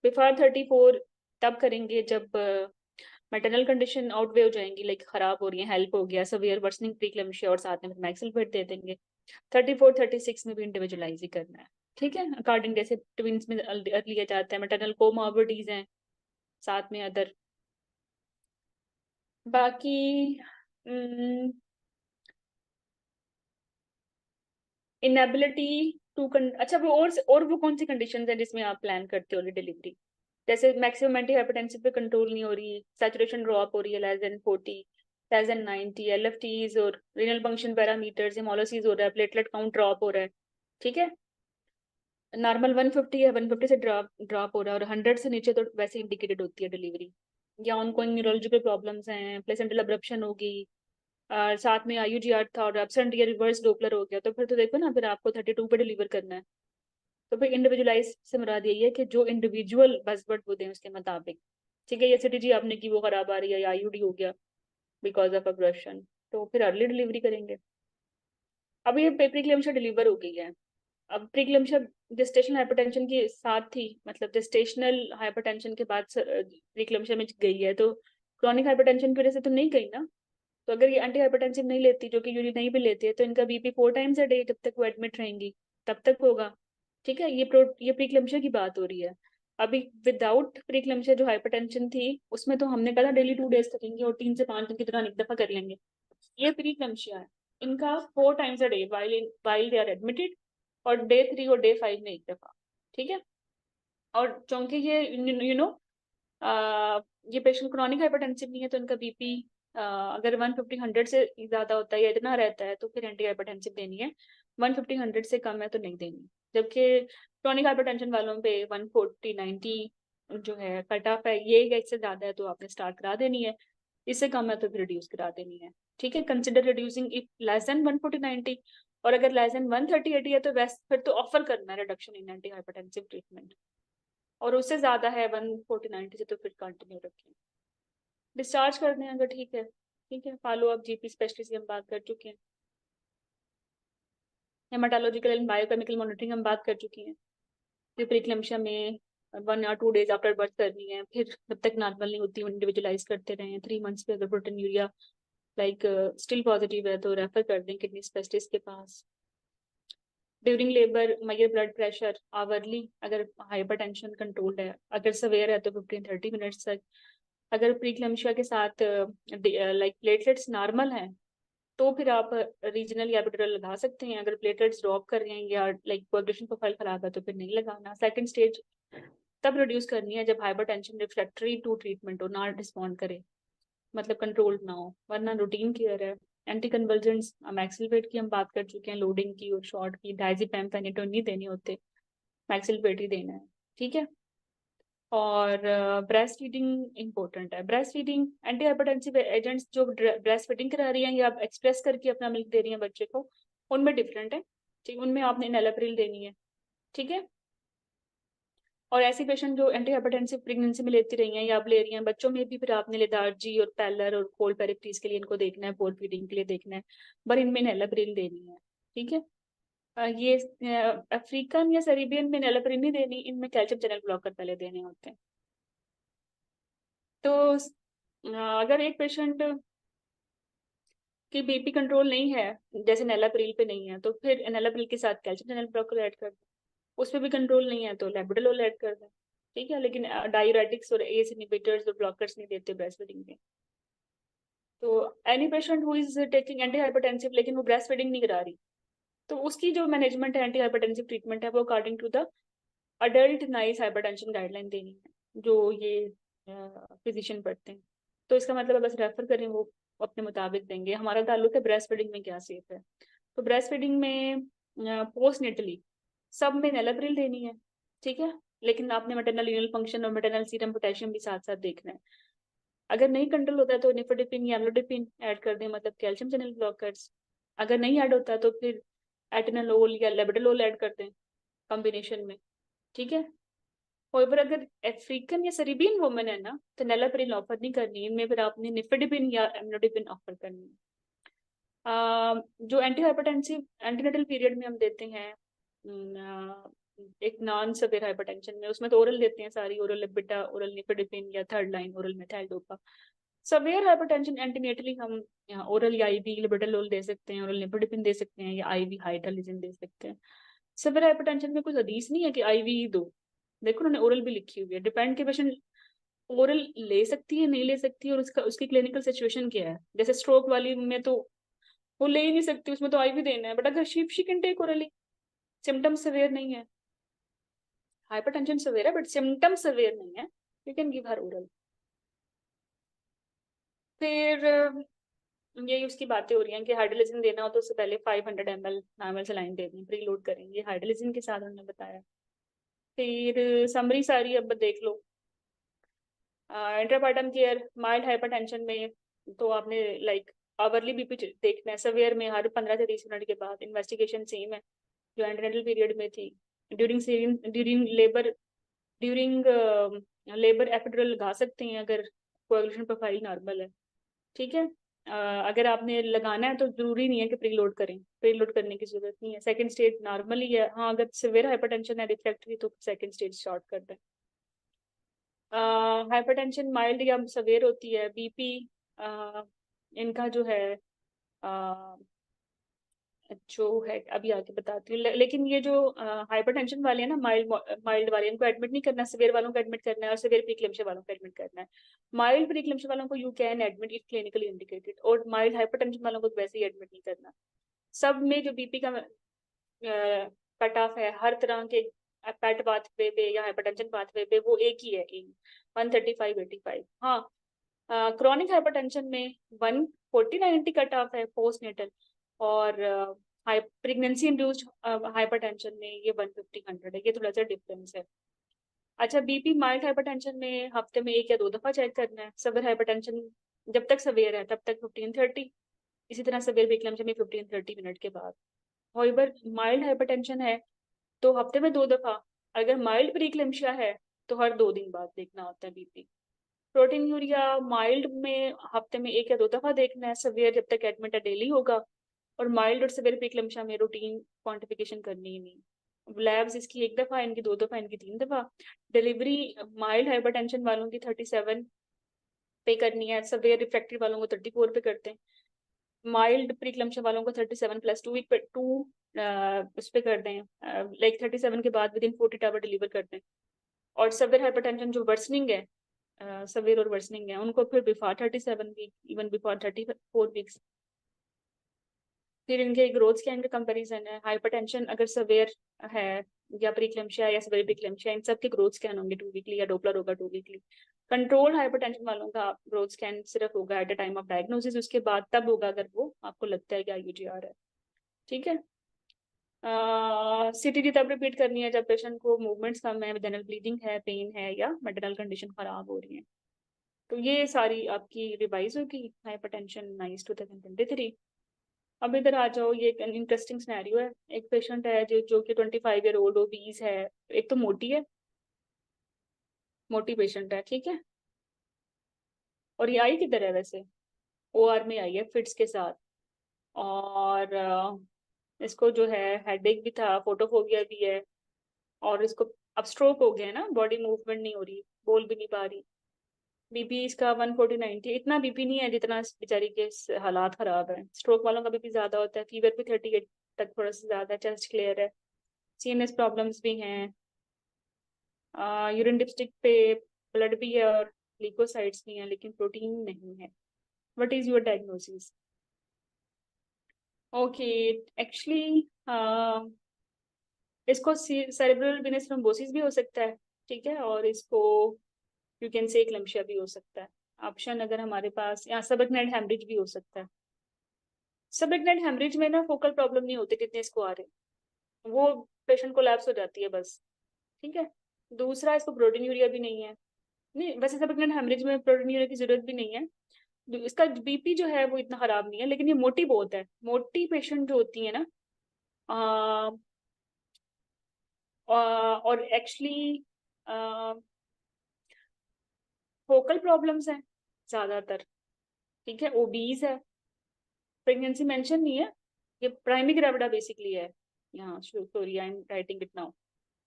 बिफोर 34 तब करेंगे जब मैटरनल कंडीशन आउटवे हो जाएंगी, लाइक खराब हो रही है, हेल्प हो गया, सवियर वर्सनिंग प्रीक्लैम्सिया, और साथ में मैक्सिलफेट दे देंगे। 34 36 में भी इंडिविजुअलाइज ही करना है, ठीक है, अकॉर्डिंग जैसे ट्विंस में लिया जाता है, मैटरनल कोमॉर्बिडिटीज हैं साथ में अदर। बाकी इनएबिलिटी टू अच्छा वो कौन सी कंडीशन है जिसमें आप प्लान करते हो डिलीवरी? जैसे मैक्सिमम एंटी हाइपरटेंसिव पे कंट्रोल नहीं हो रही, सैचुरेशन ड्रॉप हो रही है लेस देन 40, लेस देन 90, एलएफटीज और रीनल फंक्शन पैरामीटर्स, हेमोलिसिस हो रहा है, प्लेटलेट काउंट ड्रॉप हो रहा है, ठीक है, नॉर्मल 150 है, 150 से ड्रॉप हो रहा है, और 100 से नीचे तो वैसे इंडिकेटेड होती है डिलीवरी, या ऑनगोइंग न्यूरोलॉजिकल प्रॉब्लम्स हैं, प्लेसेंटल अब्रप्शन होगी, साथ में IUGR था और एब्सेंट या रिवर्स डोपलर हो गया, तो फिर तो देखो ना, फिर आपको 32 पे डिलीवर करना है। तो फिर इंडिविजुअलाइज से मुराद यही है कि जो इंडिविजुअल बजबट वो दें उसके मुताबिक, ठीक है, ये CTG आपने की वो खराब आ रही है, या IUD हो गया बिकॉज ऑफ अग्रेशन, तो फिर अर्ली डिलीवरी करेंगे। अब ये प्रीक्लैम्सिया डिलीवर हो गई है, अब प्रीक्लैम्सिया जेस्टेशनल हाइपरटेंशन के साथ थी, मतलब जेस्टेशनल हाइपरटेंशन के बाद प्रीक्लैम्सिया में गई है, तो क्रॉनिक हाइपरटेंशन की वजह से तो नहीं गई ना। तो अगर ये एंटी हाइपरटेंसिव नहीं लेती, जो कि यूरिन नहीं भी लेती है, तो इनका BP 4 टाइम्स अ डे जब तक वो एडमिट रहेंगी तब तक होगा, ठीक है, ये प्रीक्लैम्सिया की बात हो रही है। अभी विदाउट प्रीक्लैम्सिया जो हाइपरटेंशन थी उसमें तो हमने कहा डेली 2 डेज करेंगे और 3 से 5 दिन की तरह एक दफा कर लेंगे। ये प्रीक्लैम्सिया है, इनका 4 times a day while they are admitted, और डे 3 और डे 5 में एक दफा, ठीक है। और चूंकि ये यू नो ये पेशेंट क्रॉनिक हाइपरटेंसिव नहीं है, तो इनका BP अगर 150 100 से ज्यादा होता है या इतना रहता है तो फिर एंटी हाइपरटेंसिव देनी है, 150 100 से कम है तो नहीं देनी। जबकि क्रॉनिक हाइपरटेंशन वालों पे 140 90 जो है कट ऑफ है, ये इससे ज्यादा है तो आपने स्टार्ट करा देनी है, इससे कम है तो फिर रिड्यूस करा देनी है, ठीक है। Consider reducing if less than 140 90, और अगर लेस देन 130 80 है तो वैसे फिर तो ऑफर करना है reduction in anti hypertensive treatment, और उससे ज्यादा है 140 90 से तो फिर कंटिन्यू रखें, डिस्चार्ज कर दें अगर ठीक है, ठीक है। फॉलो अप GP स्पेशलिस्ट की हम बात कर चुके हैं, हेमाटोलॉजिकल एंड बायोकेमिकल मॉनिटरिंग हम बात कर चुकी हैं, फिर प्रीक्लैम्सिया में 1 or 2 डेज आफ्टर बर्थ करनी है, फिर जब तक नॉर्मल नहीं होती इंडिविजुअलाइज करते रहे, 3 मंथ्स पे अगर proteinuria like still positive है तो रेफर कर दें किडनी स्पेशलिस्ट के पास। During labour measure blood pressure hourly, अगर हाइपरटेंशन कंट्रोल्ड है, अगर सवेयर है तो 15-30 मिनट्स तक, अगर प्रीक्लैम्सिया के साथ लाइक प्लेटलेट्स नॉर्मल हैं तो फिर आप रीजनल या एपिड्यूरल लगा सकते हैं, अगर प्लेटलेट्स ड्रॉप कर रहे हैं या लाइक कोएगुलेशन प्रोफाइल खराब है तो फिर नहीं लगाना। सेकंड स्टेज तब रिड्यूस करनी है जब हाइपरटेंशन रिफ्रैक्टरी टू ट्रीटमेंट हो, ना रिस्पॉन्ड करे, मतलब कंट्रोल्ड ना हो, वरना रूटीन केयर है। एंटी कन्वर्जेंट्स मैक्सिलफेट की हम बात कर चुके हैं, लोडिंग की और शॉर्ट की, डायजेपम फेनिटोन नहीं देने होते, मैक्सिलफेट ही देना है, ठीक है। और ब्रेस्ट फीडिंग इंपॉर्टेंट है, breast feeding anti hypertensive agents जो ब्रेस्ट फीडिंग करा रही हैं या एक्सप्रेस करके अपना मिल्क दे रही हैं बच्चे को, उनमें डिफरेंट है, ठीक, उनमें आपने एनालाप्रिल देनी है, ठीक है। और ऐसी पेशेंट जो एंटी हाइपरटेंसिव प्रेगनेंसी में लेती रही हैं या अब ले रही हैं, बच्चों में भी फिर आपने लेथार्जी और पैलर और कोल्ड पेरिप्टीज के लिए इनको देखना है, पोर फीडिंग के लिए देखना है, पर इनमें एनालाप्रिल देनी है, ठीक है। ये अफ्रीकन या सरीबियन में एनालाप्रिल नहीं देनी, इनमें कैल्शियम चैनल ब्लॉकर पहले देने होते हैं। तो अगर एक पेशेंट की BP कंट्रोल नहीं है, जैसे एनालाप्रिल पे नहीं है, तो फिर एनालाप्रिल के साथ कैल्शियम चैनल ब्लॉकर ऐड कर दें, उस पर भी कंट्रोल नहीं है तो लेबोडोल ऐड कर दें, ठीक है। लेकिन डायूरेटिक्स और ACE इनहिबिटर्स और ब्लॉकर्स नहीं देते ब्रेस्ट फीडिंग में। तो any patient who is taking anti hypertensive लेकिन वो ब्रेस्ट फीडिंग नहीं करा रही, तो उसकी जो मैनेजमेंट है एंटी हाइपरटेंसिव ट्रीटमेंट है वो according to the adult NICE hypertension guideline देनी है, जो ये फिजिशियन पढ़ते हैं। तो इसका मतलब बस रेफर करें, वो अपने मुताबिक देंगे। हमारा ताल्लुक है ब्रेस्ट फीडिंग में क्या सेफ है। तो ब्रेस्ट फीडिंग में पोस्ट नेटली सब में नेलाप्रिल देनी है, ठीक है, लेकिन आपने मैटरनल यूरिनल फंक्शन और मैटरनल सीरम पोटेशियम भी साथ साथ देखना है। अगर नहीं कंट्रोल होता है तो निफोडिपिन या एम्लोडिपिन ऐड कर दें, मतलब कैल्शियम चैनल ब्लॉकर्स। अगर नहीं ऐड होता तो फिर एटेनोल या लेबेडोल ऐड कर दें कॉम्बिनेशन में, ठीक है। और अगर अफ्रीकन या सरीबियन वुमन है ना, तो नेलाप्रिल ऑफर नहीं करनी, इनमें फिर आपने निफेडिपिन या एम्लोडिपिन ऑफर करनी है। जो एंटी हाइपरटेंसिव एंटीनेटल पीरियड में हम देते हैं एक नॉन सवेयर हाइपरटेंशन में, उसमें तो ओरल देते हैं सारी, ओरल लिपिटा, ओरल निफेडिपिन या third line oral methyldopa. Severe hypertension antenatally हम ओरल या आईवी लिपिटालोल दे सकते हैं, ओरल निफेडिपिन दे सकते हैं, या आईवी हाइड्रोलिसिन दे सकते हैं। सवेयर हाइपरटेंशन में कुछ हदीस नहीं है कि आईवी ही दो, देखो उन्होंने ओरल भी लिखी हुई है। डिपेंड के पेशेंट ओरल ले सकती है नहीं ले सकती है, और उसका उसकी क्लिनिकल सिचुएशन क्या है। जैसे स्ट्रोक वाली में तो वो ले ही नहीं सकती, उसमें तो आईवी देना है। बट अगर she can take orally, symptom severe नहीं है, हाइपरटेंशन सवेयर है बट सिम्टम सवेयर नहीं है, you can give her oral. फिर यही उसकी बातें हो रही हैं कि हाइड्रोलिसिन देना हो तो उससे पहले 500 ml नॉर्मल सलाइन दे दें, प्री लोड करेंगे हाइड्रोलिसिन के साथ, उन्होंने बताया। फिर समरी सारी अब देख लो। इंट्रापार्टम केयर माइल्ड हाइपरटेंशन में तो आपने लाइक आवरली बीपी देखना है, सवेयर में हर 15 से 30 मिनट के बाद। इन्वेस्टिगेशन सेम है जो एंटीनेटल पीरियड में थी। ड्यूरिंग लेबर एपिड्यूरल लगा सकते हैं अगर कोएगुलेशन प्रोफाइल नॉर्मल है, ठीक है। अगर आपने लगाना है तो जरूरी नहीं है कि प्रीलोड करें, प्रीलोड करने की जरूरत नहीं है। सेकंड स्टेज नॉर्मल ही है, हाँ अगर सिवियर हाइपरटेंशन है रिफ्रैक्टरी तो सेकंड स्टेज शॉर्ट कर दें। हाइपरटेंशन माइल्ड या सवेयर होती है, बीपी इनका जो है जो है अभी आगे बताती हूँ। लेकिन ये जो हाइपरटेंशन वाले हैं ना, माइल्ड माइल्ड वाले, इनको एडमिट नहीं करना, सिवियर वालों को एडमिट करना है, और सिवियर प्रीक्लेम्शिया वालों को एडमिट करना है। माइल्ड प्रीक्लेम्शिया वालों को you can admit if clinically indicated, और माइल्ड हाइपरटेंशन वालों को वैसे ही एडमिट नहीं करना। सब में जो बीपी का कट ऑफ है हर तरह के पेट पाथवे पे या हाइपरटेंशन पाथवे पे, वो एक ही है, 135/85। हाँ, क्रॉनिक हाइपरटेंशन में 140/90 कट ऑफ है पोस्ट नेटल, और प्रेगनेंसी इंड्यूस्ड हाइपरटेंशन में ये 150/100 है, ये थोड़ा सा डिफरेंस है। अच्छा, बीपी माइल्ड हाइपरटेंशन में हफ्ते में 1 या 2 दफा चेक करना है। सवेयर हाइपरटेंशन जब तक सवेयर है तब तक 15-30, इसी तरह सवेयर प्रीक्लेम्शिया में 15-30 मिनट के बाद। और माइल्ड हाइपरटेंशन है तो हफ्ते में 2 दफा, अगर माइल्ड प्रीक्लेम्शिया है तो हर 2 दिन बाद देखना होता है बीपी। प्रोटीन यूरिया माइल्ड में हफ्ते में 1 या 2 दफा देखना है, सवेयर जब तक एडमिट है डेली होगा, और माइल्ड और सवेयर प्रीक्लेम्शिया में रूटीन क्वांटिफिकेशन करनी ही नहीं। लैब्स इसकी 1 दफा, इनकी 2 दफा, इनकी 3 दफा। डिलीवरी माइल्ड हाइपरटेंशन वालों की 37 पे करनी है, सवेयर रिफ्रैक्टरी वालों को 34 पे करते हैं। माइल्ड प्रीक्लेम्शिया वालों को 37+2 वीक पे 2 उस पे कर दें, लाइक 37 के बाद विदिन 40 आवर डिलीवर कर दें। और सवेयर हाइपरटेंशन जो वर्सनिंग है, सवेयर और वर्सनिंग है, उनको फिर before 37 week, even before 34 weeks. फिर इनके ग्रोथ स्कैन का कंपैरिजन है। हाइपरटेंशन अगर सवेयर है या प्रीक्लेम्शिया या सवेयर प्रीक्लेम्शिया, इन सब के ग्रोथ स्कैन होंगे 2 वीकली, या डोपलर होगा 2 वीकली। कंट्रोल हाइपरटेंशन वालों का ग्रोथ स्कैन सिर्फ होगा at a time of diagnosis, उसके बाद तब होगा अगर वो आपको लगता है कि IUGR है, ठीक है। CTG तब रिपीट करनी है जब पेशेंट को मूवमेंट्स कम है, वेजाइनल ब्लीडिंग है, पेन है, या मेडिकल कंडीशन खराब हो रही है। तो ये सारी आपकी रिवाइज होगी हाइपरटेंशन नाइस 2023। अब इधर आ जाओ, ये एक इंटरेस्टिंग सिनेरियो है। एक पेशेंट है जो कि 25 ईयर ओल्ड ओबीज है। एक तो मोटी है, मोटी पेशेंट है, ठीक है। और ये आई किधर है वैसे, OR में आई है फिट्स के साथ। और इसको जो है हेडेक भी था, फोटोफोबिया भी है, और इसको अब स्ट्रोक हो गया है ना, बॉडी मूवमेंट नहीं हो रही, बोल भी नहीं पा रही। बीपी इसका 140/90, इतना बीपी नहीं है जितना इस बेचारी के हालात खराब है। स्ट्रोक वालों का बीपी ज्यादा होता है, फीवर भी 38 तक थोड़ा सा ज्यादा है, चेस्ट क्लियर है, CNS प्रॉब्लम्स भी हैं, यूरिन डिस्ट्रिक्ट पे ब्लड भी है और ल्यूकोसाइट्स भी हैं, लेकिन प्रोटीन नहीं है। What is your diagnosis? Okay, actually इसको सेरेब्रल वेनस थ्रोम्बोसिस भी हो सकता है, ठीक है। और इसको यू कैन से एक्लम्शिया भी हो सकता है ऑप्शन अगर हमारे पास, या सबएक्नाइड हेमरेज भी हो सकता है। सबएक्नाइड हेमरेज में ना फोकल प्रॉब्लम नहीं होती जितने इसको आ रहे, वो पेशेंट कोलैप्स हो जाती है बस। ठीक है, दूसरा इसको प्रोटीनूरिया भी नहीं है, नहीं वैसे सबएक्नाइड हेमरेज में प्रोटीनूरिया की जरूरत भी नहीं है। इसका बीपी जो है वो इतना खराब नहीं है, लेकिन ये मोटी बहुत है, मोटी पेशेंट जो होती है ना, और एक्चुअली फोकल प्रॉब्लम्स हैं ज्यादातर। ठीक है, ओबीज है, प्रेगनेंसी मेंशन नहीं है, ये प्राइमरी ग्रेविडा बेसिकली है यहाँ, sorry I am writing it now.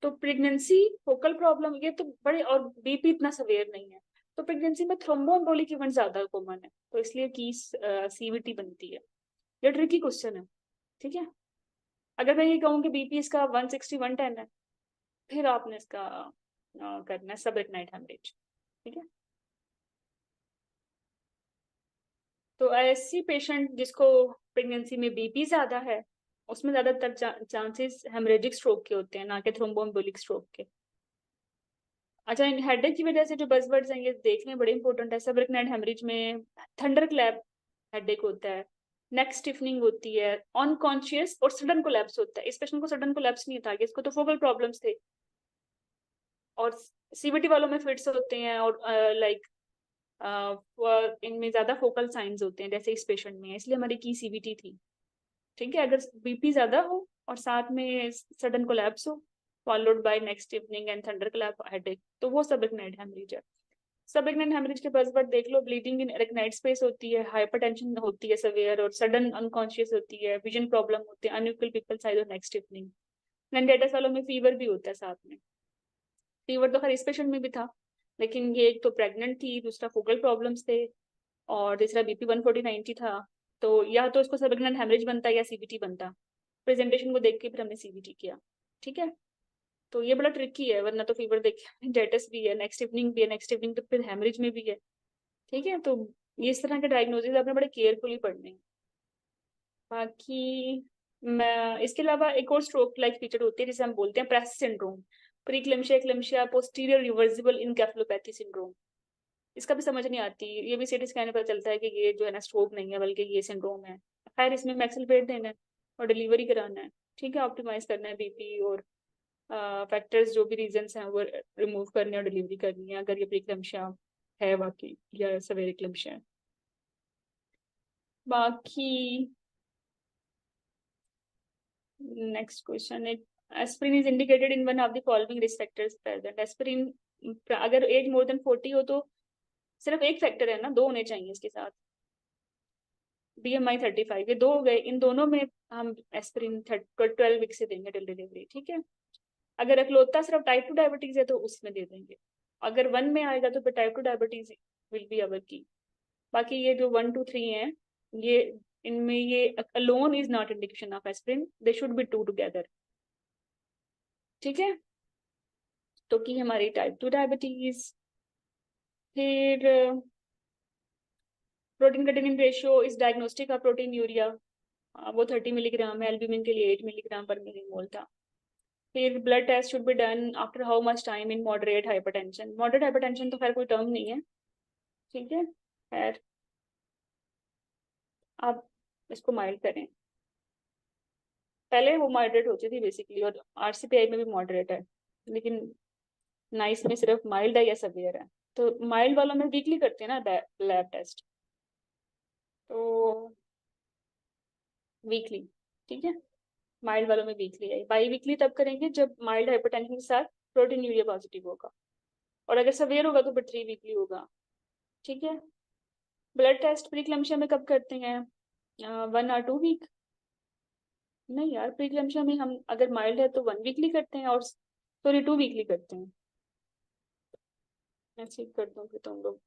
तो प्रेगनेंसी, फोकल प्रॉब्लम, ये तो बड़े, और बीपी इतना सवेयर नहीं है। तो प्रेगनेंसी में थ्रोम्बोएम्बोलिक इवेंट ज्यादा कॉमन है, तो इसलिए की सीवीटी बनती है। ये ट्रिकी क्वेश्चन है। ठीक है, अगर मैं ये कहूँ कि बीपी इसका 160 110 है, फिर आपने इसका करना है सबएक्नाइड हेमरेज। ठीक है, तो ऐसी पेशेंट जिसको प्रेगनेंसी में बीपी ज्यादा है, उसमें ज्यादातर चांसेस हेमरेजिक स्ट्रोक के होते हैं, ना कि थ्रोम्बोएम्बोलिक स्ट्रोक के। अच्छा, इन हेडेक की वजह से जो बज़वर्ड्स हैं ये देख लें, बड़े इंपॉर्टेंट है। सबएक्नाइड हेमरेज में थंडर क्लैप हेडेक होता है, नेक स्टिफनिंग होती है, अनकॉन्शियस और सडन कोलैप्स होता है। इस पेशेंट को सडन कोलैप्स नहीं था, इसको तो फोकल प्रॉब्लम्स थे, और सीबीटी वालों में फिट्स होते हैं, और लाइक इनमें ज्यादा फोकल साइंस होते हैं, जैसे इस पेशेंट में है, इसलिए हमारी की सीबीटी थी। ठीक है, अगर बीपी ज्यादा हो और साथ में सडन कोलैप्स हो followed by next evening and thunder clap headache, तो वो सबएक्नाइड हेमरेज है। सबएक्नाइड हेमरेज के बज़वर्ड देख लो, ब्लीडिंग इन एरेक्नाइड स्पेस होती है, हाइपरटेंशन होती है सवेयर और सडन अनकॉन्शियस होती है, विजन प्रॉब्लम होती है, अनइक्वल पिपल साइज और नेक्स्ट इवनिंग। मेनिंजाइटिस वालों में फीवर भी होता है साथ में। फीवर तो खैर इस पेशेंट में भी था, लेकिन ये एक तो प्रेग्नेंट थी, दूसरा फोकल प्रॉब्लम्स थे, और तीसरा बीपी 140/90 था। तो या तो इसको सबएक्नाइड हेमरेज बनता या सीबीटी बनता। प्रेजेंटेशन को देख के फिर हमने सीबीटी किया। ठीक है, तो ये बड़ा ट्रिकी है, वरना तो फीवर देख के मेनिंजाइटिस भी है, नेक्स्ट इवनिंग भी है, नेक्स्ट इवनिंग तो फिर हेमरेज में भी है। ठीक है, तो ये इस तरह के डायग्नोसिस आपने बड़े केयरफुली पढ़ने हैं। बाकी मैं इसके अलावा एक और स्ट्रोक लाइक फीचर होती है जिसे हम बोलते हैं PRES syndrome, preeclampsia, eclampsia, posterior reversible encephalopathy syndrome. इसका भी समझ नहीं आती, ये भी सीटी स्कैन पर चलता है कि ये जो है ना स्ट्रोक नहीं है बल्कि ये सिंड्रोम है। खैर इसमें मैक्सिलपेट देना है और डिलीवरी कराना है। ठीक है, ऑप्टिमाइज करना है बीपी और फैक्टर्स, जो भी रीजंस हैं वो रिमूव करने और डिलीवरी करनी है, अगर ये प्रीक्लेम्शिया है वाकई या सवेयर एक्लेम्शिया है। बाकी नेक्स्ट क्वेश्चन है, aspirin is indicated in one of the following risk factors present. Aspirin, अगर एज मोर देन 40 हो तो सिर्फ एक फैक्टर है ना, दो होने चाहिए इसके साथ। BMI 35, ये दो हो गए, इन दोनों में हम एस्पिरिन 12 वीक से देंगे टिल डिलीवरी। ठीक है, अगर अकलौता सिर्फ टाइप 2 डायबिटीज है तो उसमें दे देंगे। अगर 1 में आएगा तो फिर type 2 diabetes will be our की। बाकी ये जो 1 2 3 है, ये इनमें ये alone is not indication of aspirin, they should be to together. ठीक है, तो की हमारी टाइप 2 डायबिटीज। फिर protein creatinine ratio is diagnostic of protein urea, वो 30 मिलीग्राम है, एल्ब्यूमिन के लिए 8 मिलीग्राम पर मिलीमोल था। फिर blood test should be done after how much time in moderate hypertension. Moderate hypertension तो खैर कोई टर्म नहीं है। ठीक है, खैर आप इसको माइल्ड करें, पहले वो मॉडरेट होती थी बेसिकली, और आरसीपीआई में भी मॉडरेट है, लेकिन नाइस में सिर्फ माइल्ड है या सवियर है। तो माइल्ड वालों में वीकली करते हैं ना लैब टेस्ट, तो वीकली। ठीक है, माइल्ड वालों में वीकली है, बाई वीकली तब करेंगे जब माइल्ड हाइपरटेंशन के साथ प्रोटीन यूरिया पॉजिटिव होगा, और अगर सवियर होगा तो फिर 3 वीकली होगा। ठीक है, ब्लड टेस्ट प्रीक्लम्शिया में कब करते हैं, 1 और 2 वीक? नहीं यार, प्रीक्लम्शिया में हम अगर माइल्ड है तो 1 वीकली करते हैं, और सॉरी 2 वीकली करते हैं। मैं चेक कर दूँ फिर तुम लोग,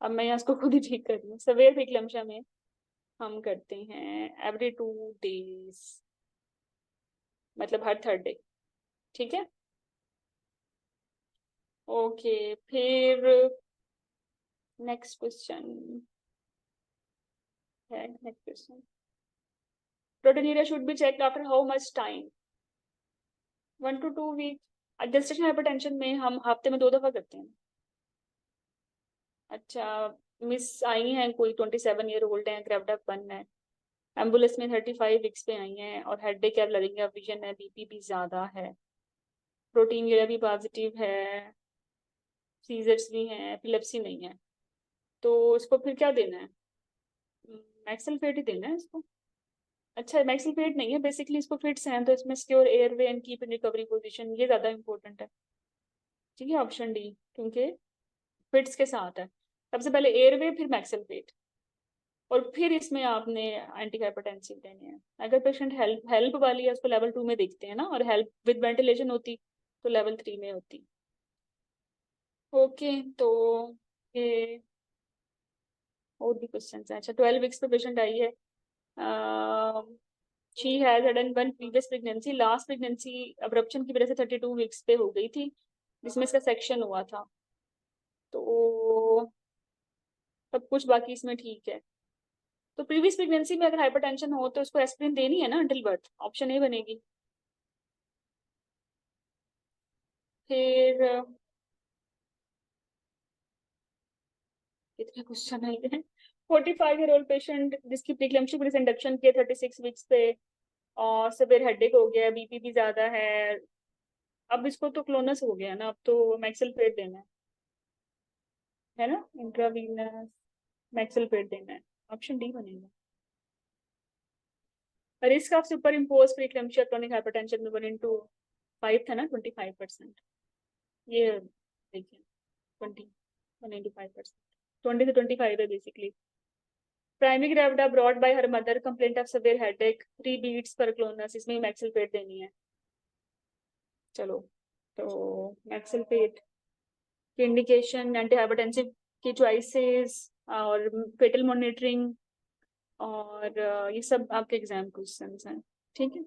अब मैं यहाँ इसको खुद ही ठीक कर रही हूँ। सवेयर प्रीक्लम्शिया में हम करते हैं एवरी 2 डेज, मतलब हर थर्ड डे। ठीक है, ओके। फिर नेक्स्ट क्वेश्चन है, next question, proteinuria should be checked after how much time? 1 to 2 weeks. Gestational hypertension में हम हफ्ते में 2 दफ़ा करते हैं। अच्छा, मिस आई हैं कोई 27 ईयर ओल्ड हैं, ग्रेविडापन है, एम्बुलेंस में 35 वीक्स पे आई हैं और हेडेक है, ब्लरिंग ऑफ विजन है, बीपी भी ज़्यादा है, प्रोटीन यूरिया भी पॉजिटिव है, सीजर्स भी हैं, एपिलेप्सी नहीं है। तो इसको फिर क्या देना है? मैक्सलफेट ही देना है इसको। अच्छा, मैक्सलफेट नहीं है, बेसिकली इसको फिट्स हैं तो इसमें secure airway and keep in recovery position, ये ज़्यादा इंपॉर्टेंट है। ठीक है, ऑप्शन डी, क्योंकि फिट्स के साथ है। सबसे पहले एयरवे, फिर मैक्सलफेट, और फिर इसमें आपने एंटी हाइपरटेंसिव देने हैं। अगर पेशेंट हेल्प हेल्प वाली है उसको लेवल 2 में देखते हैं ना, और हेल्प विद वेंटिलेशन होती तो लेवल 3 में होती। ओके, तो ये और भी क्वेश्चन है। अच्छा, 12 वीक्स पे पेशेंट आई है, she has had one previous pregnancy, last pregnancy abruption की वजह से 32 वीक्स पे हो गई थी, जिसमें इसका सेक्शन हुआ था। तो सब कुछ बाकी इसमें ठीक है। तो प्रीवियस प्रेगनेंसी में अगर हाइपरटेंशन हो तो उसको एस्पिरिन देनी है ना अंटिल बर्थ, ऑप्शन ए बनेगी। फिर कितने क्वेश्चन है ये? 45 ईयर ओल्ड पेशेंट जिसकी प्रीक्लेम्पशिया पुलिस इंडक्शन किया 36 वीक्स पे, और सिवियर हेडेक हो गया, बीपी भी ज्यादा है। अब इसको तो क्लोनस हो गया ना, अब तो मैक्सलफेट देना है ना, इंट्रावीनस मैक्सलफेट देना है, ऑप्शन डी बनेगा। Risk of superimpose preeclampsia chronic hypertension में 1:5 था ना, 25%। ये देखिए 20, 1:5%, 20 से 25 है basically. Primary gravida brought by her mother, complaint of severe headache, 3 beats per clonus, इसमें मैक्सलफेट देनी है। चलो, तो मैक्सलफेट की इंडिकेशन, एंटी हाइपरटेंसिव की चॉइसेस, और फेटल मॉनिटरिंग, और ये सब आपके एग्जाम क्वेश्चंस हैं। ठीक है।